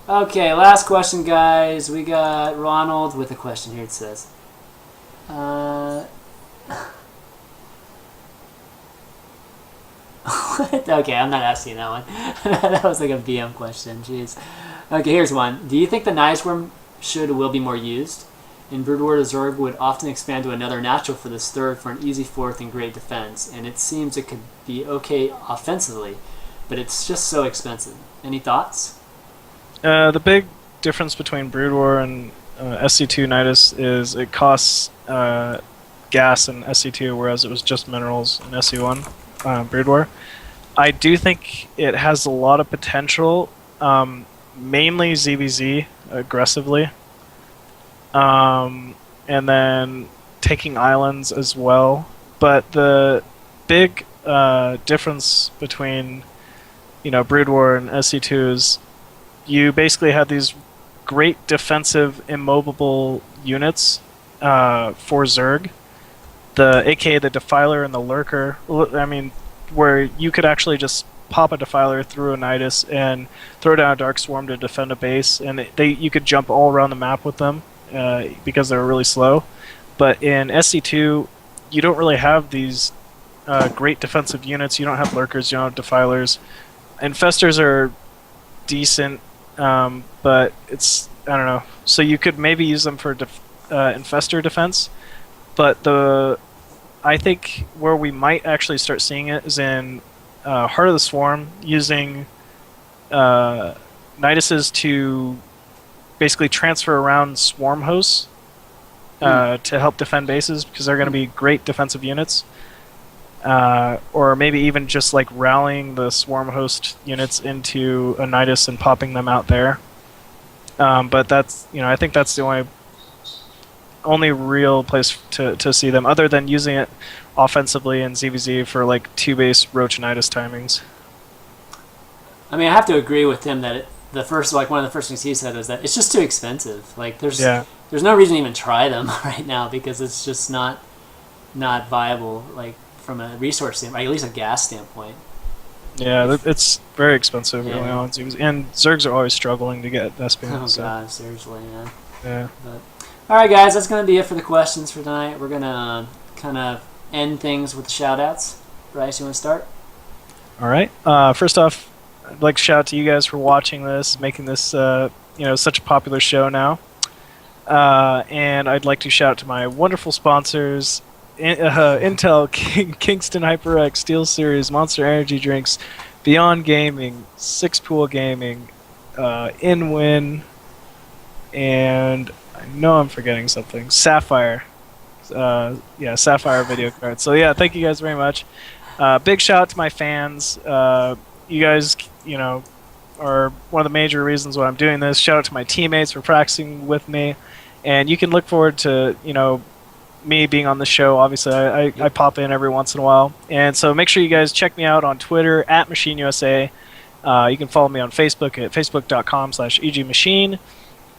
Okay, last question, guys. We got Ronald with a question here. It says, what? Okay, I'm not asking that one. That was like a BM question. Jeez. Okay, here's one. Do you think the Nice Worm will be more used? In Brood War, the Zerg would often expand to another natural for this third for an easy fourth and great defense, and it seems it could be okay offensively, but it's just so expensive. Any thoughts? The big difference between Brood War and SC2 Nidus is it costs gas in SC2, whereas it was just minerals in SC1 Brood War. I do think it has a lot of potential, mainly ZvZ aggressively, and then taking islands as well. But the big difference between Brood War and SC2 is you basically have these great defensive immovable units for Zerg, aka the Defiler and the Lurker. I mean, where you could actually just pop a Defiler through a Nidus and throw down a Dark Swarm to defend a base, and you could jump all around the map with them because they're really slow. But in SC2, you don't really have these great defensive units. You don't have Lurkers, you don't have Defilers. Infestors are decent, but I don't know. So you could maybe use them for infestor defense, but I think where we might actually start seeing it is in Heart of the Swarm, using Niduses to basically transfer around swarm hosts to help defend bases, because they're going to be great defensive units. or maybe even just like rallying the swarm host units into a Nidus and popping them out there. But that's, I think that's the only real place to see them, other than using it offensively in ZvZ for like 2-base Roach Nidus timings. I mean, I have to agree with him that one of the first things he said was that it's just too expensive. Like, there's no reason to even try them right now because it's just not viable. Like, from a resource standpoint, at least a gas standpoint. Yeah, it's very expensive Yeah. going on. And Zergs are always struggling to get Vespian. Oh so. god, seriously, man. Yeah. But, all right, guys, that's going to be it for the questions for tonight. We're going to kind of end things with the shout-outs. Bryce, you want to start? All right. First off, I'd like to shout out to you guys for watching this, making this such a popular show now. And I'd like to shout out to my wonderful sponsors, Intel, Kingston HyperX, SteelSeries, Monster Energy Drinks, Beyond Gaming, Six Pool Gaming, InWin, and I know I'm forgetting something. Sapphire. Sapphire video cards. So yeah, thank you guys very much. Big shout out to my fans. You guys, are one of the major reasons why I'm doing this. Shout out to my teammates for practicing with me. And you can look forward to, me being on the show. Obviously, I pop in every once in a while. And so make sure you guys check me out on Twitter @MachineUSA. You can follow me on Facebook at facebook.com/EGMachine.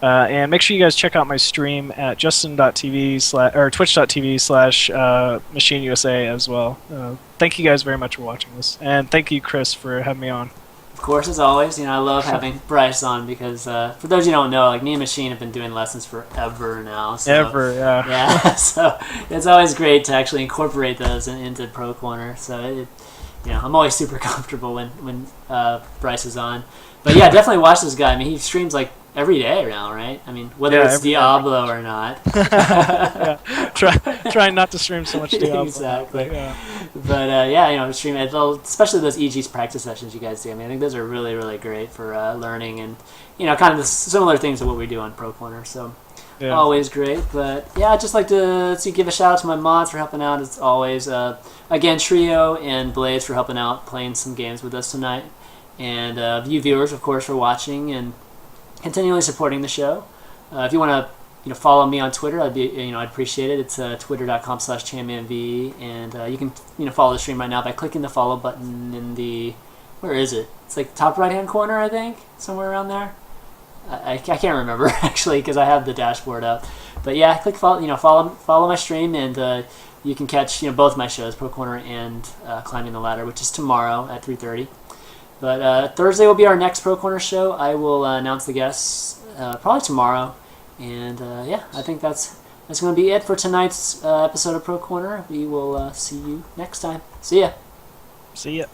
And make sure you guys check out my stream at justin.tv or twitch.tv/MachineUSA as well. Thank you guys very much for watching this. And thank you, Chris, for having me on. Of course, as always, I love having Bryce on because for those you don't know, like me and Machine have been doing lessons forever now. So, Yeah. Yeah, so it's always great to actually incorporate those into Pro Corner. So I'm always super comfortable when Bryce is on. But yeah, definitely watch this guy. I mean, he streams like every day now, right? I mean, whether it's Diablo or not. Yeah. Trying not to stream so much Diablo. Exactly. Yeah. But stream it, especially those EG's practice sessions you guys do. I mean, I think those are really, really great for learning and kind of the similar things to what we do on Pro Corner. So always great. But yeah, I'd just like to give a shout out to my mods for helping out as always. Again, Trio and Blaze for helping out, playing some games with us tonight, and you viewers, of course, for watching and continually supporting the show. If you want to follow me on Twitter, I'd appreciate it. It's twitter.com/ChanmanV, and you can follow the stream right now by clicking the follow button in the, where is it? It's like top right hand corner, I think, somewhere around there. I can't remember actually because I have the dashboard up. But yeah, click follow my stream, and you can catch both my shows, Pro Corner and Climbing the Ladder, which is tomorrow at 3:30. But Thursday will be our next Pro Corner show. I will announce the guests probably tomorrow. And I think that's going to be it for tonight's episode of Pro Corner. We will see you next time. See ya. See ya.